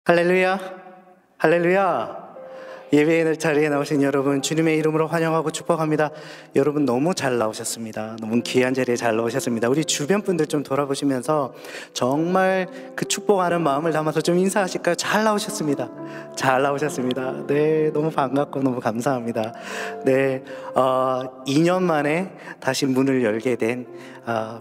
할렐루야, 할렐루야. 예배의 자리에 나오신 여러분, 주님의 이름으로 환영하고 축복합니다. 여러분 너무 잘 나오셨습니다. 너무 귀한 자리에 잘 나오셨습니다. 우리 주변 분들 좀 돌아보시면서 정말 그 축복하는 마음을 담아서 좀 인사하실까요? 잘 나오셨습니다. 잘 나오셨습니다. 네, 너무 반갑고 너무 감사합니다. 네, 2년 만에 다시 문을 열게 된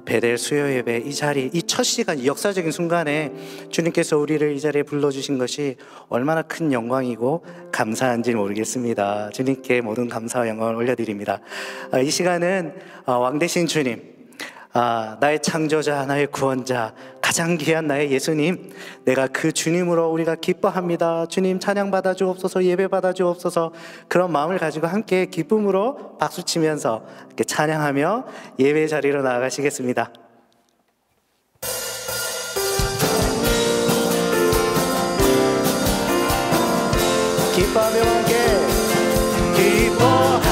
베델 수요 예배 이 자리, 이 첫 시간, 이 역사적인 순간에 주님께서 우리를 이 자리에 불러주신 것이 얼마나 큰 영광이고 감사한지 모르겠습니다. 주님께 모든 감사와 영광을 올려드립니다. 이 시간은 왕 되신 주님, 나의 창조자, 나의 구원자, 가장 귀한 나의 예수님, 내가 그 주님으로 우리가 기뻐합니다. 주님 찬양 받아주옵소서, 예배 받아주옵소서. 그런 마음을 가지고 함께 기쁨으로 박수치면서 이렇게 찬양하며 예배 자리로 나아가시겠습니다. 기뻐하며 함께 기뻐하며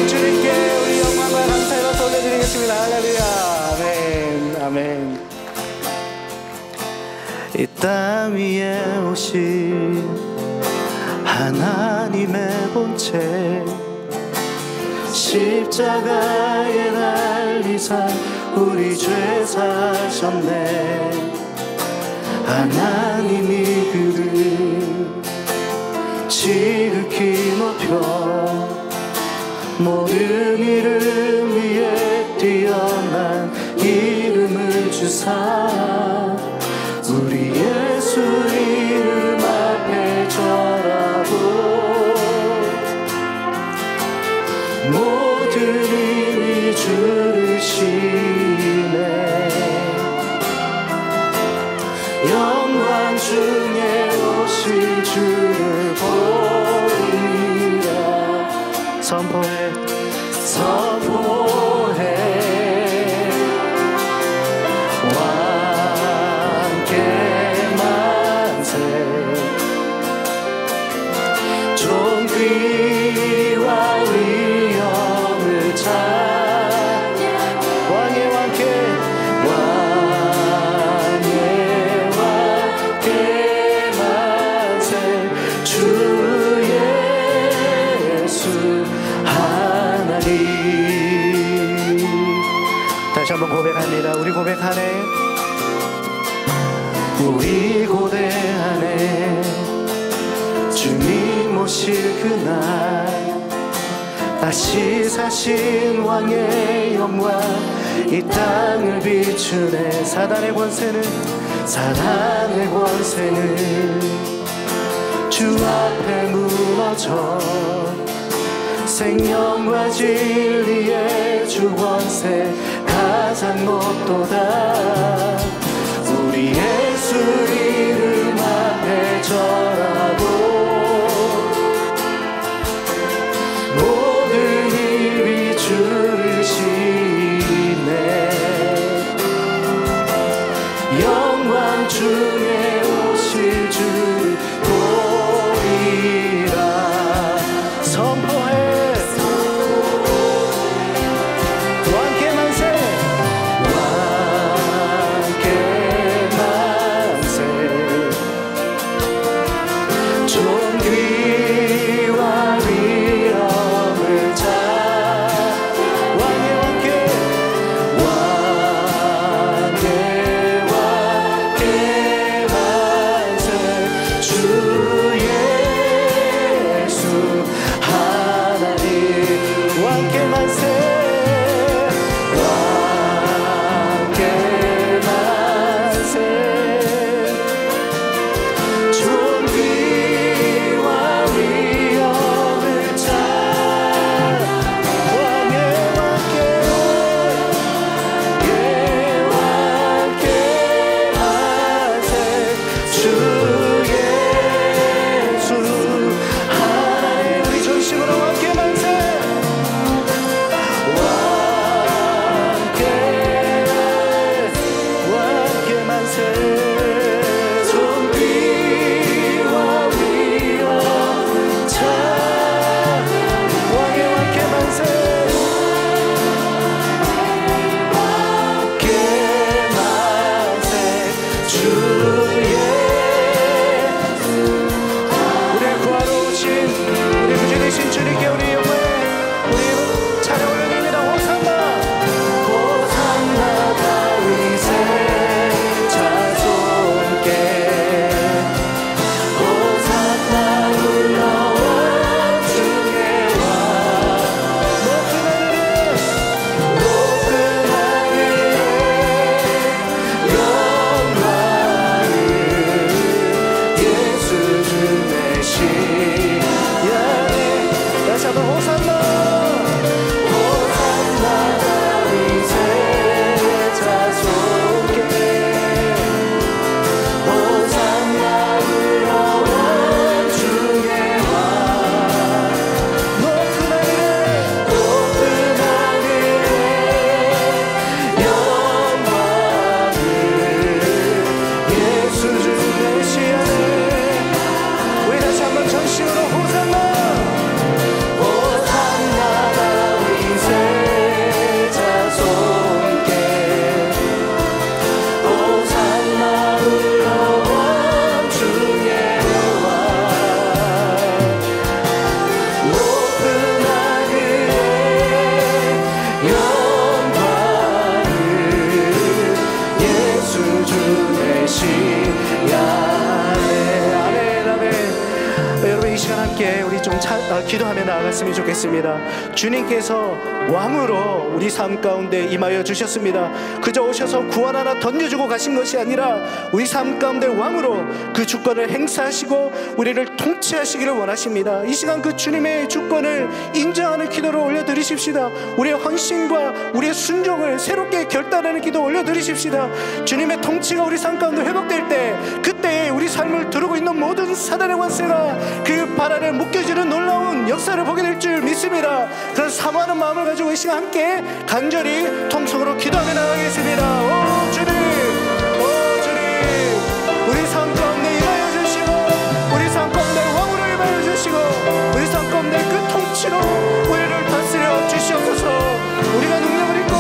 주님께 우리 영광과 감사의 박수 올려드리겠습니다. 할렐루야. 아멘. 아멘. 이 땅 위에 오신 하나님의 본체, 십자가에 달리사 우리 죄 사셨네. 하나님이 그를 지극히 높여 모든 이름 위에 뛰어난 이름을 주사 우리 예수 이름 앞에 절하고 모든 힘이 주를 쉬네. 영광 중에 오실 주를 보리라. 선포해 왕께 만세. 존귀와 위엄을 찬양. 왕의 왕께 만세. 주 예수 하나님. 다시 한번 고백합니다. 우리 고백하네. 우리 고대하네. 주님 오실 그날 다시 사신 왕의 영광 이 땅을 비추네. 사단의 권세는 주 앞에 무너져 생명과 진리의 주 권세 가장 높도다. 우리 예수 이름 앞에 절하고 모든 힘이 주를 쉬네. 영광 중에 오실 주 보리라. 선포해 왕께 만세. 왕께 만세. 영광을 예수 주 대신 아멘 아멘 아멘. 여러분 이 시간 함께 우리 좀 기도하며 나아갔으면 좋겠습니다. 주님께서 왕으로 우리 삶 가운데 임하여 주셨습니다. 그저 오셔서 구원 하나 던져주고 가신 것이 아니라 우리 삶 가운데 왕으로 그 주권을 행사하시고 우리를 통치하시기를 원하십니다. 이 시간 그 주님의 주권을 인정하는 기도를 올려드리십시다. 우리의 헌신과 우리의 순종을 새롭게 결단하는 기도 올려드리십시다. 주님의 통치가 우리 삶 가운데 회복될 때, 그때 우리 삶을 두르고 있는 모든 사단의 권세가 그 발 아래 묶여지는 놀라운 역사를 보게 될 줄 믿습니다. 그런 사모하는 마음을 가지고 이 시간 함께 간절히 통성으로 기도하며 나가겠습니다. 오 주님, 오 주님, 우리 삶 가운데 임하여 주시고, 우리 삶 가운데 왕으로 임하여 주시고, 우리 삶 가운데 그 통치로 우리를 다스려 주시옵소서. 우리가 능력을 입고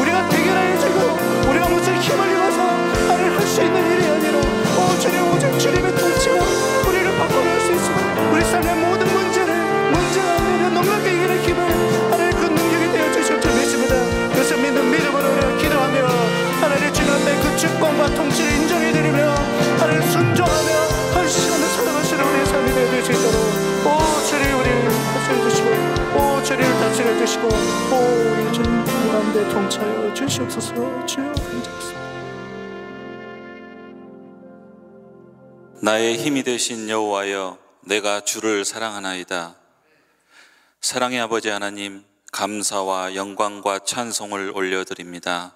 우리가 대결하여 주고 우리가 무슨 힘을 입어서 나를 할 수 있는 일이 아니라 오 주님, 오직 주님의 통치가 우리를 바꿔낼 수 있으며 우리 삶의 모든 문제가 아니라 농락에 이기는 힘을 하나님 그 능력이 되어 주실 줄 믿습니다. 그래서 믿는 믿음으로 우리가 기도하며 하나님 주님 앞에 그 주권과 통치를 인정해드리며 하나님 순종하며 헌신하며 살아가시는 우리의 삶이 되어 줄 수 있도록 오 주님 우리를 다스려 주시고 오 주님을 다스려 주시고 오 우리 주님 가운데 통치하여 주시옵소서. 주여 감사합니다. 나의 힘이 되신 여호와여, 내가 주를 사랑하나이다. 사랑의 아버지 하나님, 감사와 영광과 찬송을 올려드립니다.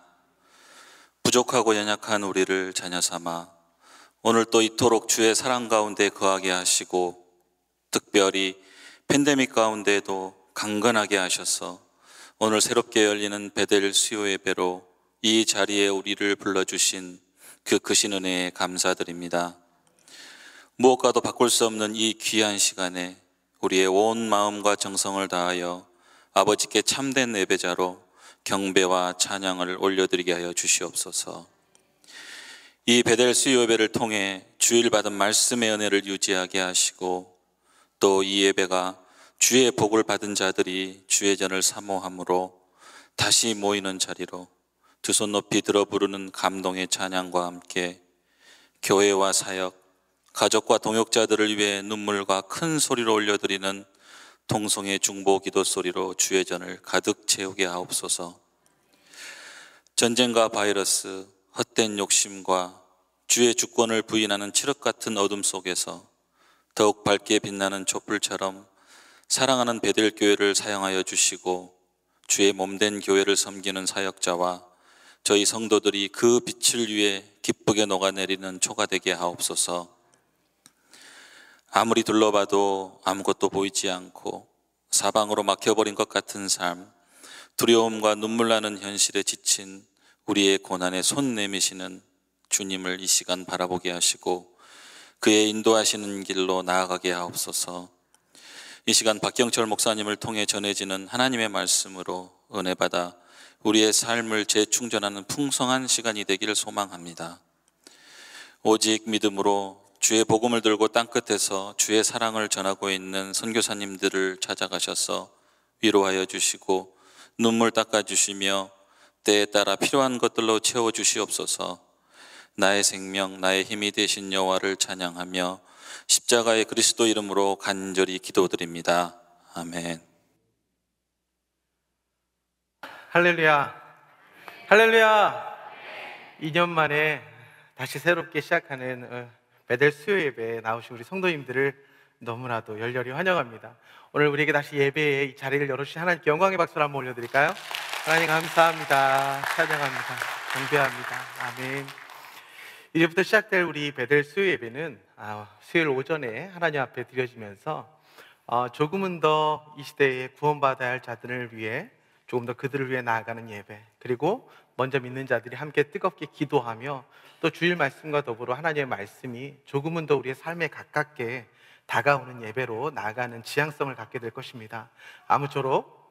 부족하고 연약한 우리를 자녀 삼아 오늘 또 이토록 주의 사랑 가운데 거하게 하시고, 특별히 팬데믹 가운데도 강건하게 하셔서 오늘 새롭게 열리는 베델 수요 예배로 이 자리에 우리를 불러주신 그 크신 은혜에 감사드립니다. 무엇과도 바꿀 수 없는 이 귀한 시간에 우리의 온 마음과 정성을 다하여 아버지께 참된 예배자로 경배와 찬양을 올려드리게 하여 주시옵소서. 이 베델 수요 예배를 통해 주일 받은 말씀의 은혜를 유지하게 하시고, 또 이 예배가 주의 복을 받은 자들이 주의 전을 사모함으로 다시 모이는 자리로 두 손 높이 들어 부르는 감동의 찬양과 함께 교회와 사역, 가족과 동역자들을 위해 눈물과 큰 소리로 올려드리는 통성의 중보 기도 소리로 주의 전을 가득 채우게 하옵소서. 전쟁과 바이러스, 헛된 욕심과 주의 주권을 부인하는 칠흑 같은 어둠 속에서 더욱 밝게 빛나는 촛불처럼 사랑하는 베델 교회를 사용하여 주시고, 주의 몸된 교회를 섬기는 사역자와 저희 성도들이 그 빛을 위해 기쁘게 녹아내리는 초가 되게 하옵소서. 아무리 둘러봐도 아무것도 보이지 않고 사방으로 막혀버린 것 같은 삶, 두려움과 눈물 나는 현실에 지친 우리의 고난에 손 내미시는 주님을 이 시간 바라보게 하시고 그의 인도하시는 길로 나아가게 하옵소서. 이 시간 박경철 목사님을 통해 전해지는 하나님의 말씀으로 은혜 받아 우리의 삶을 재충전하는 풍성한 시간이 되기를 소망합니다. 오직 믿음으로 주의 복음을 들고 땅끝에서 주의 사랑을 전하고 있는 선교사님들을 찾아가셔서 위로하여 주시고 눈물 닦아주시며 때에 따라 필요한 것들로 채워주시옵소서. 나의 생명, 나의 힘이 되신 여호와를 찬양하며 십자가의 그리스도 이름으로 간절히 기도드립니다. 아멘. 할렐루야, 할렐루야. 2년 만에 다시 새롭게 시작하는 베델 수요 예배에 나오신 우리 성도님들을 너무나도 열렬히 환영합니다. 오늘 우리에게 다시 예배의 이 자리를 열어주신 하나님께 영광의 박수를 한번 올려드릴까요? 하나님 감사합니다. 찬양합니다. 경배합니다. 아멘. 이제부터 시작될 우리 베델 수요 예배는 수요일 오전에 하나님 앞에 드려지면서 조금은 더 이 시대에 구원받아야 할 자들을 위해 조금 더 그들을 위해 나아가는 예배, 그리고 먼저 믿는 자들이 함께 뜨겁게 기도하며 또 주일 말씀과 더불어 하나님의 말씀이 조금은 더 우리의 삶에 가깝게 다가오는 예배로 나아가는 지향성을 갖게 될 것입니다. 아무쪼록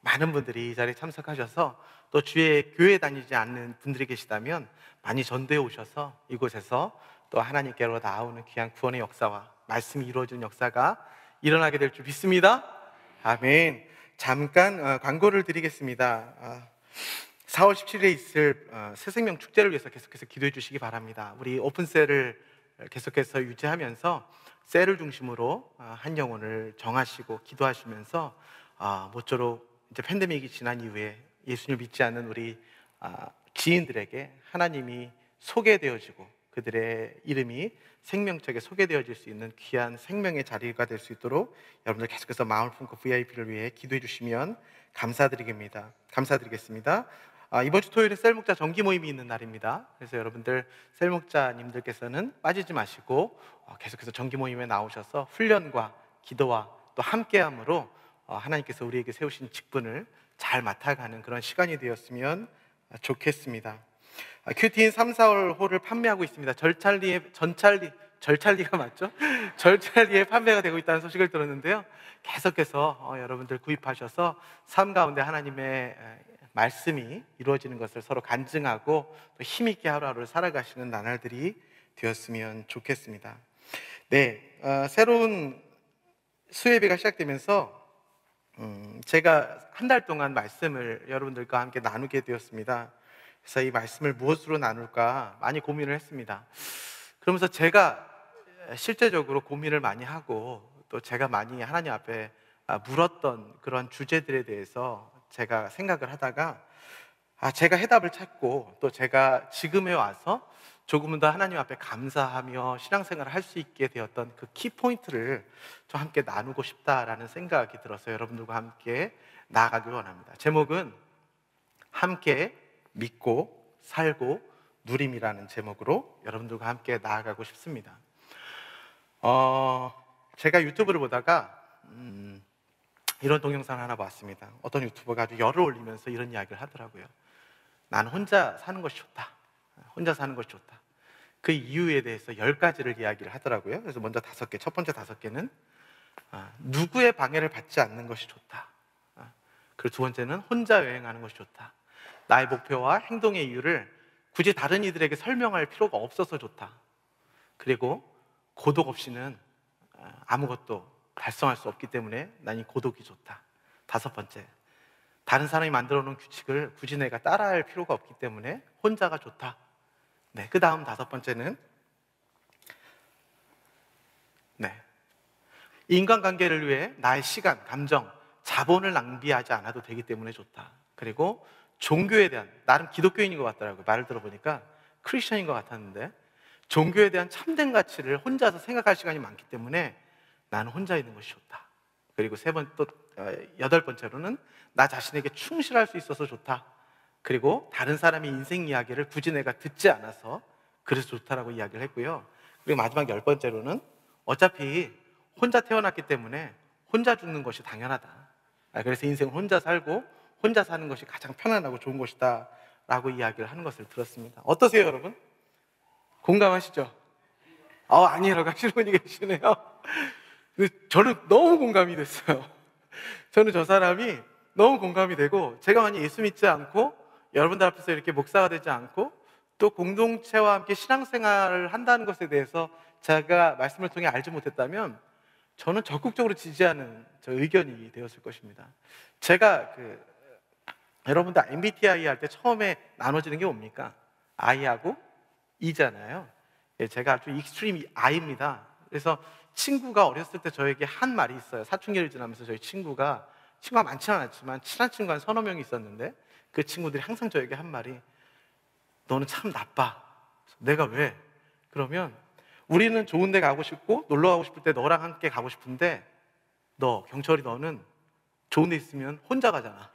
많은 분들이 이 자리에 참석하셔서 또 주의 교회 다니지 않는 분들이 계시다면 많이 전도해 오셔서 이곳에서 또 하나님께로 나아오는 귀한 구원의 역사와 말씀이 이루어지는 역사가 일어나게 될 줄 믿습니다. 아멘. 잠깐 광고를 드리겠습니다. 4월 17일에 있을 새생명 축제를 위해서 계속해서 기도해 주시기 바랍니다. 우리 오픈셀을 계속해서 유지하면서 셀을 중심으로 한 영혼을 정하시고 기도하시면서 모쪼록 이제 팬데믹이 지난 이후에 예수님을 믿지 않는 우리 지인들에게 하나님이 소개되어지고 그들의 이름이 생명책에 소개되어질 수 있는 귀한 생명의 자리가 될 수 있도록 여러분들 계속해서 마음을 품고 VIP를 위해 기도해 주시면 감사드리겠습니다. 이번 주 토요일에 셀목자 정기 모임이 있는 날입니다. 그래서 여러분들 셀목자님들께서는 빠지지 마시고 계속해서 정기 모임에 나오셔서 훈련과 기도와 또 함께함으로 하나님께서 우리에게 세우신 직분을 잘 맡아가는 그런 시간이 되었으면 좋겠습니다. 큐티인 3, 4홀을 판매하고 있습니다. 절찰리가 맞죠? 절찰리에 판매가 되고 있다는 소식을 들었는데요. 계속해서 여러분들 구입하셔서 삶 가운데 하나님의 말씀이 이루어지는 것을 서로 간증하고 또 힘있게 하루하루를 살아가시는 나날들이 되었으면 좋겠습니다. 네, 새로운 수예배가 시작되면서 제가 한 달 동안 말씀을 여러분들과 함께 나누게 되었습니다. 그래서 이 말씀을 무엇으로 나눌까 많이 고민을 했습니다. 그러면서 제가 실제적으로 고민을 많이 하고 또 제가 많이 하나님 앞에 물었던 그런 주제들에 대해서 제가 생각을 하다가 제가 해답을 찾고 또 제가 지금에 와서 조금은 더 하나님 앞에 감사하며 신앙생활을 할 수 있게 되었던 그 키포인트를 좀 함께 나누고 싶다라는 생각이 들어서 여러분들과 함께 나아가길 원합니다. 제목은 함께 믿고 살고 누림이라는 제목으로 여러분들과 함께 나아가고 싶습니다. 제가 유튜브를 보다가 이런 동영상을 하나 봤습니다. 어떤 유튜버가 아주 열을 올리면서 이런 이야기를 하더라고요. 나는 혼자 사는 것이 좋다. 혼자 사는 것이 좋다. 그 이유에 대해서 10가지를 이야기를 하더라고요. 그래서 먼저 5개, 첫 번째 5개는 누구의 방해를 받지 않는 것이 좋다. 그리고 두 번째는 혼자 여행하는 것이 좋다. 나의 목표와 행동의 이유를 굳이 다른 이들에게 설명할 필요가 없어서 좋다. 그리고 고독 없이는 아무것도 달성할 수 없기 때문에 난 이 고독이 좋다. 5번째, 다른 사람이 만들어 놓은 규칙을 굳이 내가 따라할 필요가 없기 때문에 혼자가 좋다. 네, 그 다음 5번째는 인간관계를 위해 나의 시간, 감정, 자본을 낭비하지 않아도 되기 때문에 좋다. 그리고 종교에 대한, 나름 기독교인인 것 같더라고요. 말을 들어보니까 크리스천인 것 같았는데 종교에 대한 참된 가치를 혼자서 생각할 시간이 많기 때문에 나는 혼자 있는 것이 좋다. 그리고 8번째로는 나 자신에게 충실할 수 있어서 좋다. 그리고 다른 사람의 인생 이야기를 굳이 내가 듣지 않아서 그래서 좋다라고 이야기를 했고요. 그리고 마지막 10번째로는 어차피 혼자 태어났기 때문에 혼자 죽는 것이 당연하다. 그래서 인생을 혼자 살고 혼자 사는 것이 가장 편안하고 좋은 것이다 라고 이야기를 하는 것을 들었습니다. 어떠세요, 여러분? 공감하시죠? 아니라고 하시는 분이 계시네요. 저는 너무 공감이 됐어요. 저는 저 사람이 너무 공감이 되고, 제가 만약 예수 믿지 않고 여러분들 앞에서 이렇게 목사가 되지 않고 또 공동체와 함께 신앙생활을 한다는 것에 대해서 제가 말씀을 통해 알지 못했다면 저는 적극적으로 지지하는 저 의견이 되었을 것입니다. 제가 여러분들 MBTI 할 때 처음에 나눠지는 게 뭡니까? I하고 E잖아요. 제가 아주 익스트림 I입니다. 그래서 친구가 어렸을 때 저에게 한 말이 있어요. 사춘기를 지나면서 저희 친구가 많지는 않았지만 친한 친구가 한 서너 명이 있었는데 그 친구들이 항상 저에게 한 말이 너는 참 나빠. 내가 왜? 그러면 우리는 좋은 데 가고 싶고 놀러 가고 싶을 때 너랑 함께 가고 싶은데 경철이 너는 좋은 데 있으면 혼자 가잖아.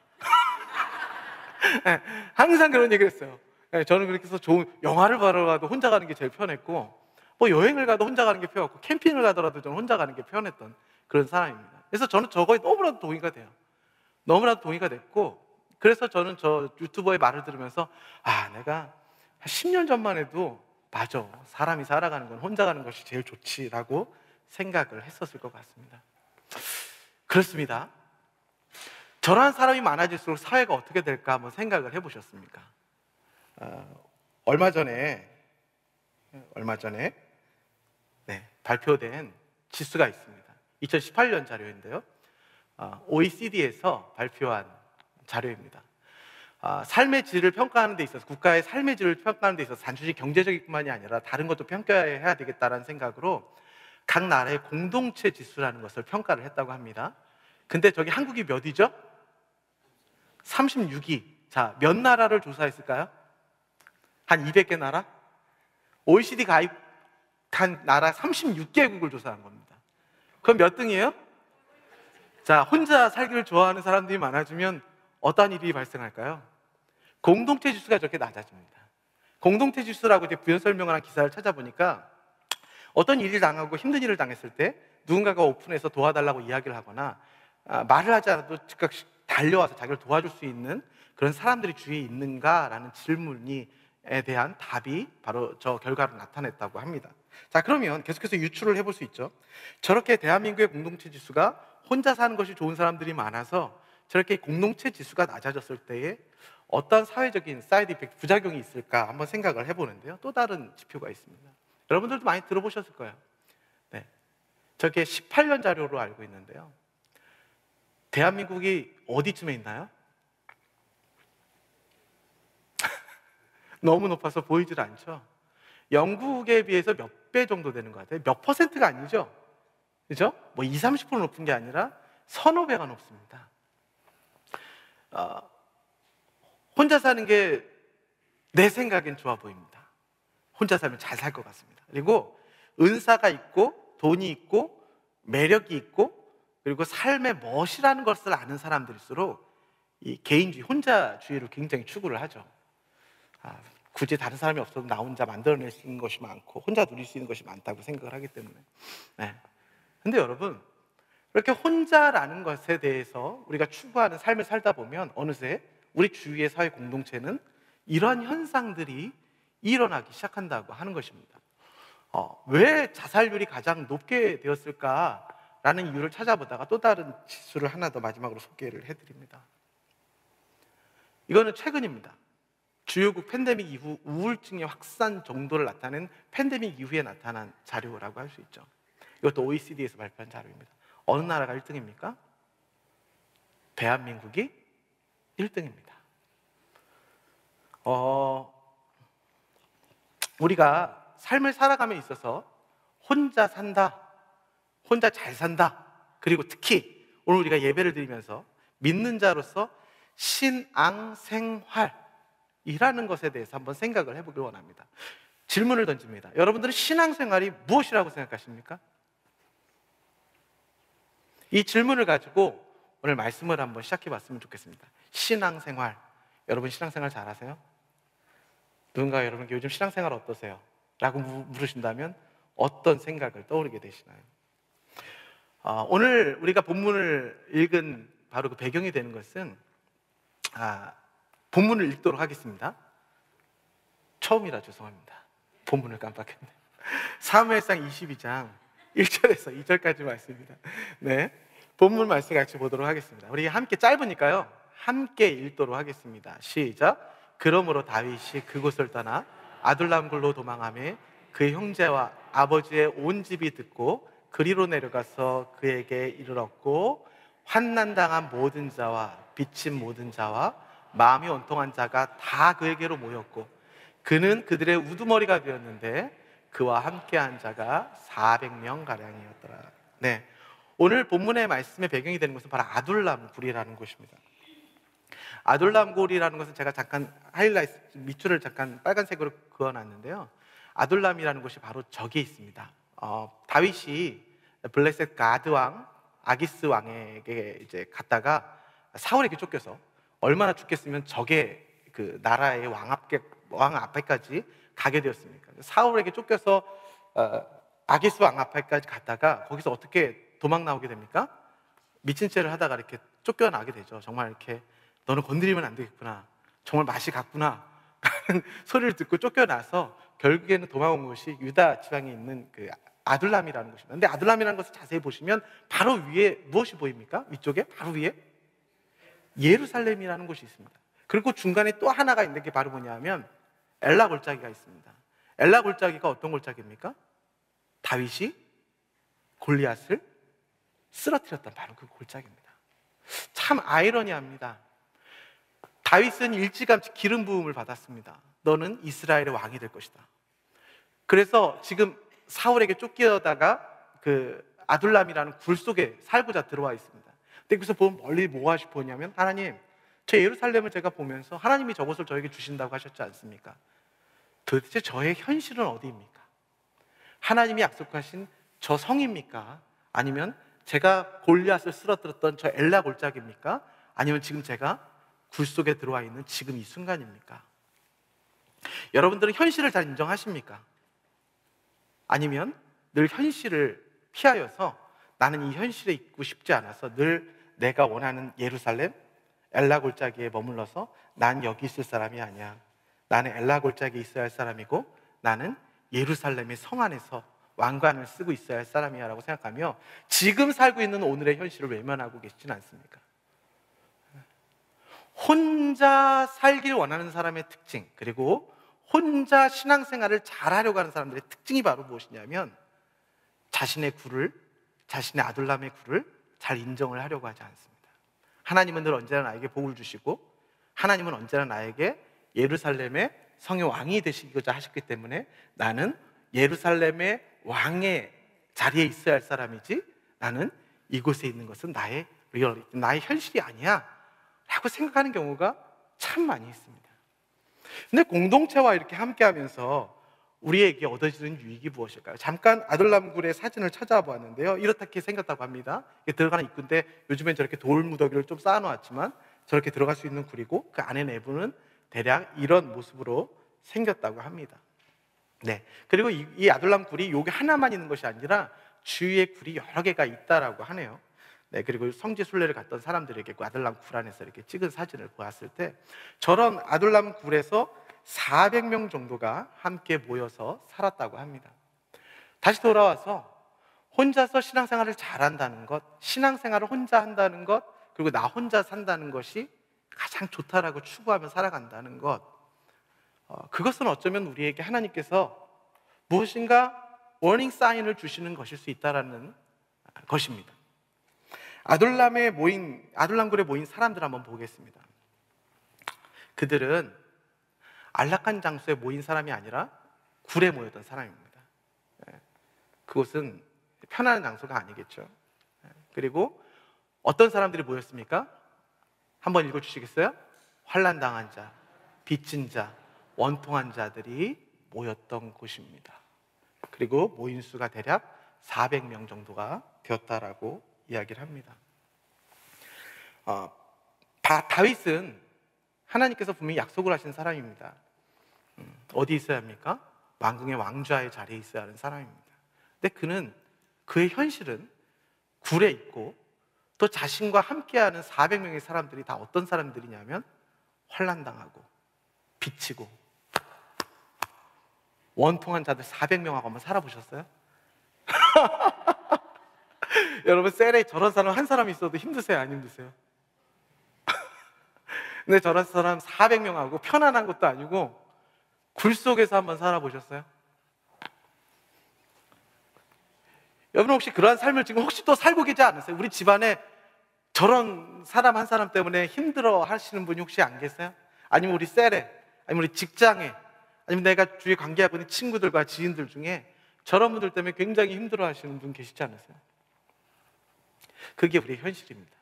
항상 그런 얘기를 했어요. 저는 그렇게 해서 좋은 영화를 보러 가도 혼자 가는 게 제일 편했고 여행을 가도 혼자 가는 게 편했고 캠핑을 가더라도 저는 혼자 가는 게 편했던 그런 사람입니다. 그래서 저는 저거에 너무나도 동의가 돼요. 너무나도 동의가 됐고 그래서 저는 저 유튜버의 말을 들으면서 내가 한 10년 전만 해도 맞아, 사람이 살아가는 건 혼자 가는 것이 제일 좋지라고 생각을 했었을 것 같습니다. 그렇습니다. 저러한 사람이 많아질수록 사회가 어떻게 될까 한번 생각을 해보셨습니까? 얼마 전에 발표된 지수가 있습니다. 2018년 자료인데요. OECD에서 발표한 자료입니다. 삶의 질을 평가하는 데 있어서, 국가의 삶의 질을 평가하는 데 있어서 단순히 경제적인 뿐만이 아니라 다른 것도 평가해야 되겠다는 생각으로 각 나라의 공동체 지수라는 것을 평가를 했다고 합니다. 근데 저기 한국이 몇 위죠? 36위. 자, 몇 나라를 조사했을까요? 한 200개 나라? OECD 가입한 나라 36개국을 조사한 겁니다. 그럼 몇 등이에요? 자, 혼자 살기를 좋아하는 사람들이 많아지면 어떤 일이 발생할까요? 공동체 지수가 저렇게 낮아집니다. 공동체 지수라고 이제 부연 설명을 한 기사를 찾아보니까 어떤 일을 당하고 힘든 일을 당했을 때 누군가가 오픈해서 도와달라고 이야기를 하거나 말을 하지 않아도 즉각 달려와서 자기를 도와줄 수 있는 그런 사람들이 주위에 있는가라는 질문에 대한 답이 바로 저 결과로 나타냈다고 합니다. 자, 그러면 계속해서 유추를 해볼 수 있죠. 저렇게 대한민국의 공동체 지수가 혼자 사는 것이 좋은 사람들이 많아서 저렇게 공동체 지수가 낮아졌을 때에 어떤 사회적인 사이드 이펙트, 부작용이 있을까 한번 생각을 해보는데요. 또 다른 지표가 있습니다. 여러분들도 많이 들어보셨을 거예요. 네. 저게 18년 자료로 알고 있는데요. 대한민국이 어디쯤에 있나요? 너무 높아서 보이질 않죠? 영국에 비해서 몇 배 정도 되는 것 같아요. 몇 퍼센트가 아니죠? 그죠? 뭐 20, 30% 높은 게 아니라 서너 배가 높습니다. 혼자 사는 게 내 생각엔 좋아 보입니다. 혼자 살면 잘 살 것 같습니다. 그리고 은사가 있고 돈이 있고 매력이 있고 그리고 삶의 멋이라는 것을 아는 사람들일수록 이 개인주의, 혼자주의를 굉장히 추구를 하죠. 굳이 다른 사람이 없어도 나 혼자 만들어낼 수 있는 것이 많고 혼자 누릴 수 있는 것이 많다고 생각을 하기 때문에. 네. 근데 여러분, 이렇게 혼자라는 것에 대해서 우리가 추구하는 삶을 살다 보면 어느새 우리 주위의 사회 공동체는 이러한 현상들이 일어나기 시작한다고 하는 것입니다. 왜 자살률이 가장 높게 되었을까라는 이유를 찾아보다가 또 다른 지수를 하나 더 마지막으로 소개를 해드립니다. 이거는 최근입니다. 주요국 팬데믹 이후 우울증의 확산 정도를 나타낸 팬데믹 이후에 나타난 자료라고 할 수 있죠. 이것도 OECD에서 발표한 자료입니다. 어느 나라가 1등입니까? 대한민국이 1등입니다. 우리가 삶을 살아감에 있어서 혼자 산다, 혼자 잘 산다, 그리고 특히 오늘 우리가 예배를 드리면서 믿는 자로서 신앙생활이라는 것에 대해서 한번 생각을 해보길 원합니다. 질문을 던집니다. 여러분들은 신앙생활이 무엇이라고 생각하십니까? 이 질문을 가지고 오늘 말씀을 한번 시작해 봤으면 좋겠습니다. 신앙생활, 여러분 신앙생활 잘하세요? 누군가 여러분께 요즘 신앙생활 어떠세요? 라고 물으신다면 어떤 생각을 떠오르게 되시나요? 오늘 우리가 본문을 읽은 바로 그 배경이 되는 것은 본문을 읽도록 하겠습니다. 처음이라 죄송합니다. 본문을 깜빡했네요. 사무엘상 22장 1절에서 2절까지 말씀입니다. 네, 본문 말씀 같이 보도록 하겠습니다. 우리 함께 짧으니까요 함께 읽도록 하겠습니다. 시작. 그러므로 다윗이 그곳을 떠나 아둘람굴로 도망하며 그의 형제와 아버지의 온 집이 듣고 그리로 내려가서 그에게 이르렀고 환난당한 모든 자와 빚진 모든 자와 마음이 온통한 자가 다 그에게로 모였고 그는 그들의 우두머리가 되었는데 그와 함께한 자가 400명 가량이었더라. 네, 오늘 본문의 말씀의 배경이 되는 것은 바로 아둘람굴이라는 곳입니다. 아둘람굴이라는 것은 제가 잠깐 하이라이트 밑줄을 잠깐 빨간색으로 그어놨는데요. 아둘람이라는 곳이 바로 저기에 있습니다. 다윗이 블레셋 가드 왕 아기스 왕에게 이제 갔다가 사울에게 쫓겨서 얼마나 죽겠으면 적의 그 나라의 왕 앞에까지 가게 되었습니까? 사울에게 쫓겨서 아기스 왕 앞에까지 갔다가 거기서 어떻게 도망 나오게 됩니까? 미친 채를 하다가 이렇게 쫓겨나게 되죠. 정말 이렇게 너는 건드리면 안 되겠구나, 정말 맛이 갔구나 라는 소리를 듣고 쫓겨나서 결국에는 도망온 것이 유다 지방에 있는 그 아둘람이라는 곳입니다. 근데 아둘람이라는 것을 자세히 보시면 바로 위에 무엇이 보입니까? 위쪽에 바로 위에 예루살렘이라는 곳이 있습니다. 그리고 중간에 또 하나가 있는 게 바로 뭐냐면 엘라 골짜기가 있습니다. 엘라 골짜기가 어떤 골짜기입니까? 다윗이 골리앗을 쓰러뜨렸던 바로 그 골짜기입니다. 참 아이러니합니다. 다윗은 일찌감치 기름 부음을 받았습니다. 너는 이스라엘의 왕이 될 것이다. 그래서 지금 사울에게 쫓기다가 그 아둘람이라는 굴 속에 살고자 들어와 있습니다. 근데 여기서 보면 멀리 뭐 하시 보냐면, 하나님, 저 예루살렘을 제가 보면서 하나님이 저것을 저에게 주신다고 하셨지 않습니까? 도대체 저의 현실은 어디입니까? 하나님이 약속하신 저 성입니까? 아니면 제가 골리앗을 쓰러뜨렸던 저 엘라 골짜기입니까? 아니면 지금 제가 굴 속에 들어와 있는 지금 이 순간입니까? 여러분들은 현실을 잘 인정하십니까? 아니면 늘 현실을 피하여서 나는 이 현실에 있고 싶지 않아서 늘 내가 원하는 예루살렘, 엘라 골짜기에 머물러서 난 여기 있을 사람이 아니야, 나는 엘라 골짜기에 있어야 할 사람이고 나는 예루살렘의 성 안에서 왕관을 쓰고 있어야 할 사람이야 라고 생각하며 지금 살고 있는 오늘의 현실을 외면하고 계시진 않습니까? 혼자 살길 원하는 사람의 특징, 그리고 혼자 신앙생활을 잘하려고 하는 사람들의 특징이 바로 무엇이냐면 자신의 굴을, 자신의 아둘람의 굴을 잘 인정을 하려고 하지 않습니다. 하나님은 늘 언제나 나에게 복을 주시고 하나님은 언제나 나에게 예루살렘의 성의 왕이 되시고자 하셨기 때문에 나는 예루살렘의 왕의 자리에 있어야 할 사람이지 나는 이곳에 있는 것은 나의 리얼리티, 나의 현실이 아니야 라고 생각하는 경우가 참 많이 있습니다. 근데 공동체와 이렇게 함께하면서 우리에게 얻어지는 유익이 무엇일까요? 잠깐 아둘람 굴의 사진을 찾아보았는데요, 이렇게 생겼다고 합니다. 들어가는 입구인데 요즘엔 저렇게 돌무더기를 좀 쌓아놓았지만 저렇게 들어갈 수 있는 굴이고 그 안에 내부는 대략 이런 모습으로 생겼다고 합니다. 네, 그리고 이 아둘람 굴이 여기 하나만 있는 것이 아니라 주위에 굴이 여러 개가 있다라고 하네요. 네, 그리고 성지 순례를 갔던 사람들에게 그 아둘람 굴 안에서 이렇게 찍은 사진을 보았을 때 저런 아둘람 굴에서 400명 정도가 함께 모여서 살았다고 합니다. 다시 돌아와서 혼자서 신앙생활을 잘한다는 것, 신앙생활을 혼자 한다는 것, 그리고 나 혼자 산다는 것이 가장 좋다라고 추구하며 살아간다는 것, 그것은 어쩌면 우리에게 하나님께서 무엇인가 워닝 사인을 주시는 것일 수 있다는 것입니다. 아둘람굴에 모인 사람들 한번 보겠습니다. 그들은 안락한 장소에 모인 사람이 아니라 굴에 모였던 사람입니다. 그곳은 편안한 장소가 아니겠죠. 그리고 어떤 사람들이 모였습니까? 한번 읽어주시겠어요? 환난당한 자, 빚진 자, 원통한 자들이 모였던 곳입니다. 그리고 모인 수가 대략 400명 정도가 되었다라고 이야기를 합니다. 다윗은 하나님께서 분명히 약속을 하신 사람입니다. 어디 있어야 합니까? 왕궁의 왕좌의 자리에 있어야 하는 사람입니다. 근데 그는, 그의 현실은 굴에 있고 또 자신과 함께하는 400명의 사람들이 다 어떤 사람들이냐면 환난당하고 빚지고 원통한 자들 400명하고 한번 살아보셨어요? 여러분, 셀에 저런 사람 한 사람 있어도 힘드세요? 안 힘드세요? 근데 저런 사람 400명하고 편안한 것도 아니고 굴 속에서 한번 살아보셨어요? 여러분, 혹시 그러한 삶을 지금 혹시 또 살고 계지 않으세요? 우리 집안에 저런 사람 한 사람 때문에 힘들어 하시는 분이 혹시 안 계세요? 아니면 우리 셀에, 아니면 우리 직장에, 아니면 내가 주위에 관계하고 있는 친구들과 지인들 중에 저런 분들 때문에 굉장히 힘들어 하시는 분 계시지 않으세요? 그게 우리의 현실입니다.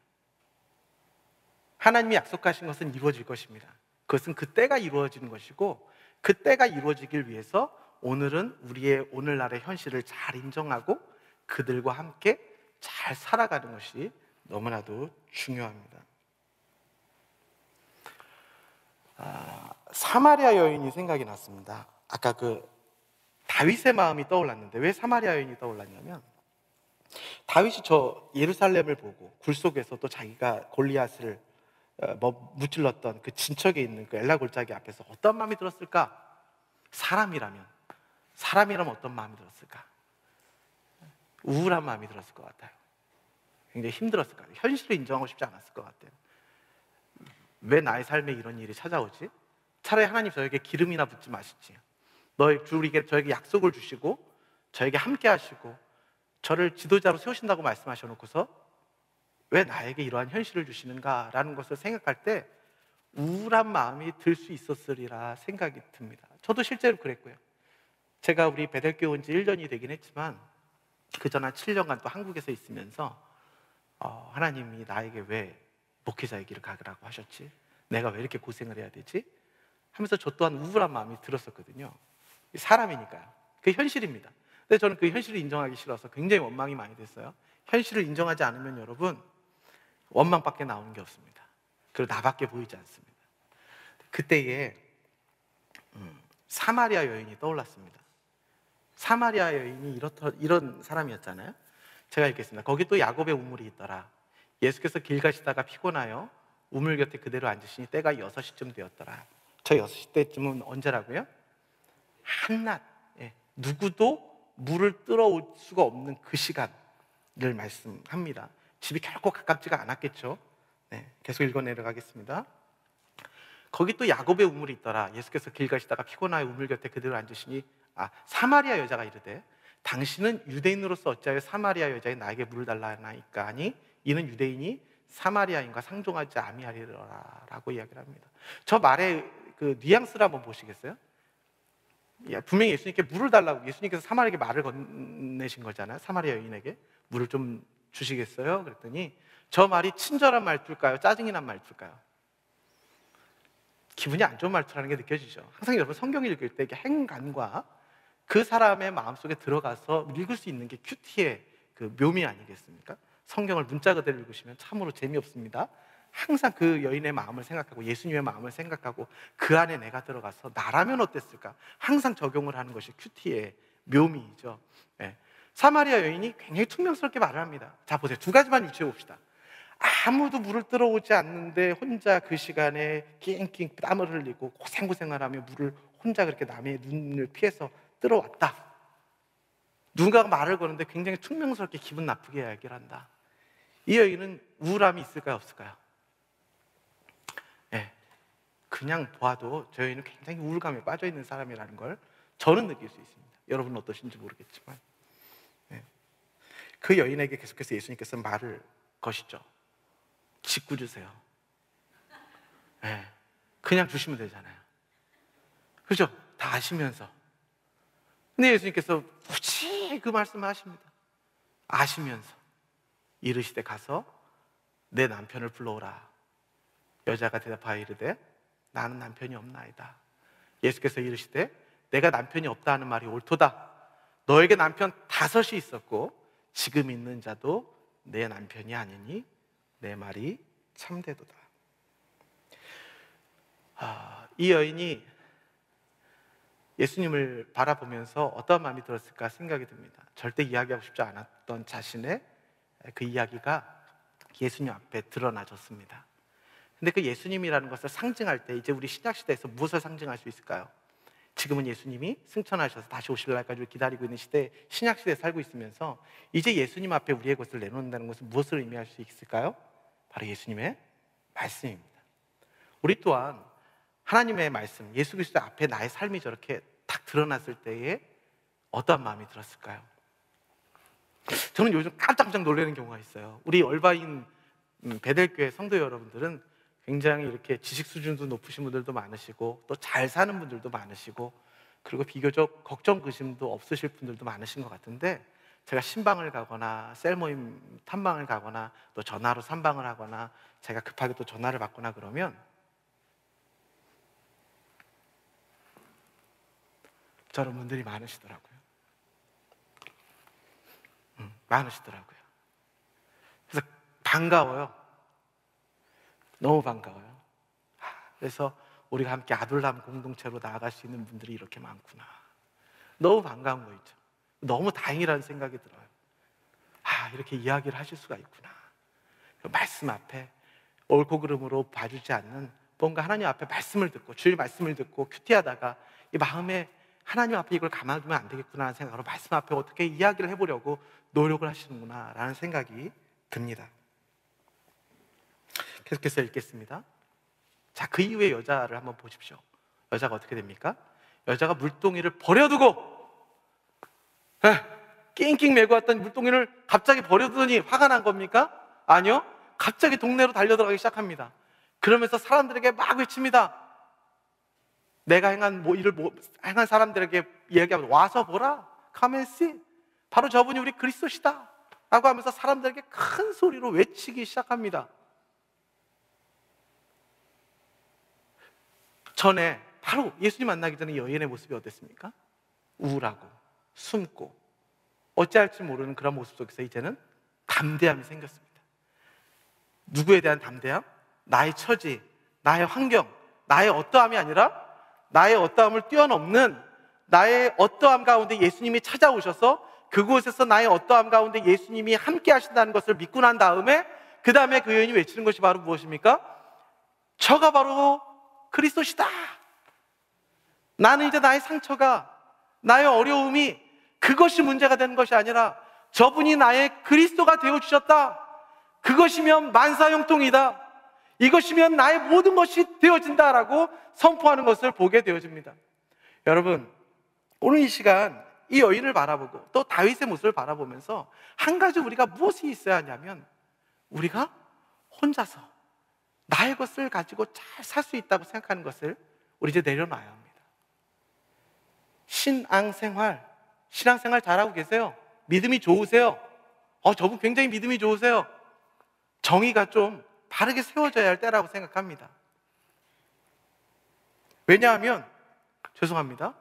하나님이 약속하신 것은 이루어질 것입니다. 그것은 그때가 이루어지는 것이고, 그때가 이루어지길 위해서 오늘은 우리의 오늘날의 현실을 잘 인정하고 그들과 함께 잘 살아가는 것이 너무나도 중요합니다. 사마리아 여인이 생각이 났습니다. 아까 그 다윗의 마음이 떠올랐는데 왜 사마리아 여인이 떠올랐냐면, 다윗이 저 예루살렘을 보고 굴 속에서 또 자기가 골리앗을 무찔렀던 그 진척에 있는 그 엘라 골짜기 앞에서 어떤 마음이 들었을까? 사람이라면 어떤 마음이 들었을까? 우울한 마음이 들었을 것 같아요. 굉장히 힘들었을 것 같아요. 현실을 인정하고 싶지 않았을 것 같아요. 왜 나의 삶에 이런 일이 찾아오지? 차라리 하나님 저에게 기름이나 붓지 마시지. 저에게 약속을 주시고 저에게 함께 하시고 저를 지도자로 세우신다고 말씀하셔놓고서 왜 나에게 이러한 현실을 주시는가라는 것을 생각할 때 우울한 마음이 들 수 있었으리라 생각이 듭니다. 저도 실제로 그랬고요. 제가 우리 베델교회 온 지 1년이 되긴 했지만 그 전 한 7년간 또 한국에서 있으면서 하나님이 나에게 왜 목회자의 길을 가라고 하셨지? 내가 왜 이렇게 고생을 해야 되지? 하면서 저 또한 우울한 마음이 들었었거든요. 사람이니까요. 그게 현실입니다. 근데 저는 그 현실을 인정하기 싫어서 굉장히 원망이 많이 됐어요. 현실을 인정하지 않으면 여러분 원망밖에 나오는 게 없습니다. 그리고 나밖에 보이지 않습니다. 그때에 사마리아 여인이 떠올랐습니다. 사마리아 여인이 이런 사람이었잖아요. 제가 읽겠습니다. 거기 또 야곱의 우물이 있더라. 예수께서 길 가시다가 피곤하여 우물 곁에 그대로 앉으시니 때가 6시쯤 되었더라. 저 6시 때쯤은 언제라고요? 한낮, 누구도 물을 들어올 수가 없는 그 시간을 말씀합니다. 집이 결코 가깝지가 않았겠죠. 계속 읽어 내려가겠습니다. 거기 또 야곱의 우물이 있더라. 예수께서 길 가시다가 피곤하여 우물 곁에 그대로 앉으시니 사마리아 여자가 이르되 당신은 유대인으로서 어찌하여 사마리아 여자에 나에게 물을 달라나이까 하니 이는 유대인이 사마리아인과 상종하지 아니하리라 라고 이야기를 합니다. 저 말의 그 뉘앙스를 한번 보시겠어요? 분명히 예수님께 물을 달라고, 예수님께서 사마리아에게 말을 건네신 거잖아요. 사마리아 여인에게 물을 좀 주시겠어요? 그랬더니 저 말이 친절한 말투일까요? 짜증이 난 말투일까요? 기분이 안 좋은 말투라는 게 느껴지죠. 항상 여러분 성경을 읽을 때 행간과 그 사람의 마음속에 들어가서 읽을 수 있는 게 큐티의 그 묘미 아니겠습니까? 성경을 문자 그대로 읽으시면 참으로 재미없습니다. 항상 그 여인의 마음을 생각하고 예수님의 마음을 생각하고 그 안에 내가 들어가서 나라면 어땠을까? 항상 적용을 하는 것이 큐티의 묘미이죠. 사마리아 여인이 굉장히 퉁명스럽게 말을 합니다. 자 보세요. 두 가지만 유추해 봅시다. 아무도 물을 들어오지 않는데 혼자 그 시간에 낑낑 땀을 흘리고 고생고생을 하며 물을 혼자 그렇게 남의 눈을 피해서 들어왔다. 누군가가 말을 거는데 굉장히 퉁명스럽게 기분 나쁘게 이야기를 한다. 이 여인은 우울함이 있을까요? 없을까요? 그냥 보아도 저 여인은 굉장히 우울감에 빠져 있는 사람이라는 걸 저는 느낄 수 있습니다. 여러분은 어떠신지 모르겠지만 그 여인에게 계속해서 예수님께서 말을 거시죠. 직구 주세요. 그냥 주시면 되잖아요. 그렇죠? 다 아시면서. 근데 예수님께서 굳이 그 말씀을 하십니다. 아시면서 이르시되 가서 내 남편을 불러오라. 여자가 대답하여 이르되 나는 남편이 없나이다. 예수께서 이르시되 내가 남편이 없다 하는 말이 옳도다. 너에게 남편 5이 있었고 지금 있는 자도 내 남편이 아니니 내 말이 참되도다. 이 여인이 예수님을 바라보면서 어떤 마음이 들었을까 생각이 듭니다. 절대 이야기하고 싶지 않았던 자신의 그 이야기가 예수님 앞에 드러나졌습니다. 근데 그 예수님이라는 것을 상징할 때 이제 우리 신약시대에서 무엇을 상징할 수 있을까요? 지금은 예수님이 승천하셔서 다시 오실 날까지 기다리고 있는 시대에 신약시대에 살고 있으면서 이제 예수님 앞에 우리의 것을 내놓는다는 것은 무엇을 의미할 수 있을까요? 바로 예수님의 말씀입니다. 우리 또한 하나님의 말씀, 예수 그리스도 앞에 나의 삶이 저렇게 딱 드러났을 때에 어떠한 마음이 들었을까요? 저는 요즘 깜짝깜짝 놀라는 경우가 있어요. 우리 얼바인 베델교회 성도 여러분들은 굉장히 이렇게 지식 수준도 높으신 분들도 많으시고 또 잘 사는 분들도 많으시고 그리고 비교적 걱정 근심도 없으실 분들도 많으신 것 같은데 제가 신방을 가거나 셀모임 탐방을 가거나 또 전화로 삼방을 하거나 제가 급하게 또 전화를 받거나 그러면 저런 분들이 많으시더라고요. 많으시더라고요. 그래서 반가워요. 너무 반가워요. 그래서 우리가 함께 아둘람 공동체로 나아갈 수 있는 분들이 이렇게 많구나. 너무 반가운 거 있죠. 너무 다행이라는 생각이 들어요. 이렇게 이야기를 하실 수가 있구나. 말씀 앞에 옳고 그름으로 봐주지 않는 뭔가 하나님 앞에 말씀을 듣고 주의 말씀을 듣고 큐티하다가 이 마음에 하나님 앞에 이걸 가만두면 안 되겠구나 하는 생각으로 말씀 앞에 어떻게 이야기를 해보려고 노력을 하시는구나 라는 생각이 듭니다. 계속해서 읽겠습니다. 자, 그 이후에 여자를 한번 보십시오. 여자가 어떻게 됩니까? 여자가 물동이를 버려두고 낑낑 메고 왔던 물동이를 갑자기 버려두더니 화가 난 겁니까? 아니요. 갑자기 동네로 달려들어가기 시작합니다. 그러면서 사람들에게 막 외칩니다. 내가 행한 일을 행한 사람들에게 이야기하면 와서 보라, come and see. 바로 저분이 우리 그리스도시다 라고 하면서 사람들에게 큰 소리로 외치기 시작합니다. 전에 바로 예수님 만나기 전에 여인의 모습이 어땠습니까? 우울하고 숨고 어찌할지 모르는 그런 모습 속에서 이제는 담대함이 생겼습니다. 누구에 대한 담대함? 나의 처지, 나의 환경, 나의 어떠함이 아니라 나의 어떠함을 뛰어넘는 나의 어떠함 가운데 예수님이 찾아오셔서 그곳에서 나의 어떠함 가운데 예수님이 함께 하신다는 것을 믿고 난 다음에 그 다음에 그 여인이 외치는 것이 바로 무엇입니까? 저가 바로 그리스도시다. 나는 이제 나의 상처가, 나의 어려움이 그것이 문제가 되는 것이 아니라 저분이 나의 그리스도가 되어주셨다. 그것이면 만사형통이다. 이것이면 나의 모든 것이 되어진다라고 선포하는 것을 보게 되어집니다. 여러분, 오늘 이 시간 이 여인을 바라보고 또 다윗의 모습을 바라보면서 한 가지 우리가 무엇이 있어야 하냐면 우리가 혼자서 나의 것을 가지고 잘 살 수 있다고 생각하는 것을 우리 이제 내려놔야 합니다. 신앙생활 잘하고 계세요? 믿음이 좋으세요? 저분 굉장히 믿음이 좋으세요? 정의가 좀 바르게 세워져야 할 때라고 생각합니다. 왜냐하면 죄송합니다.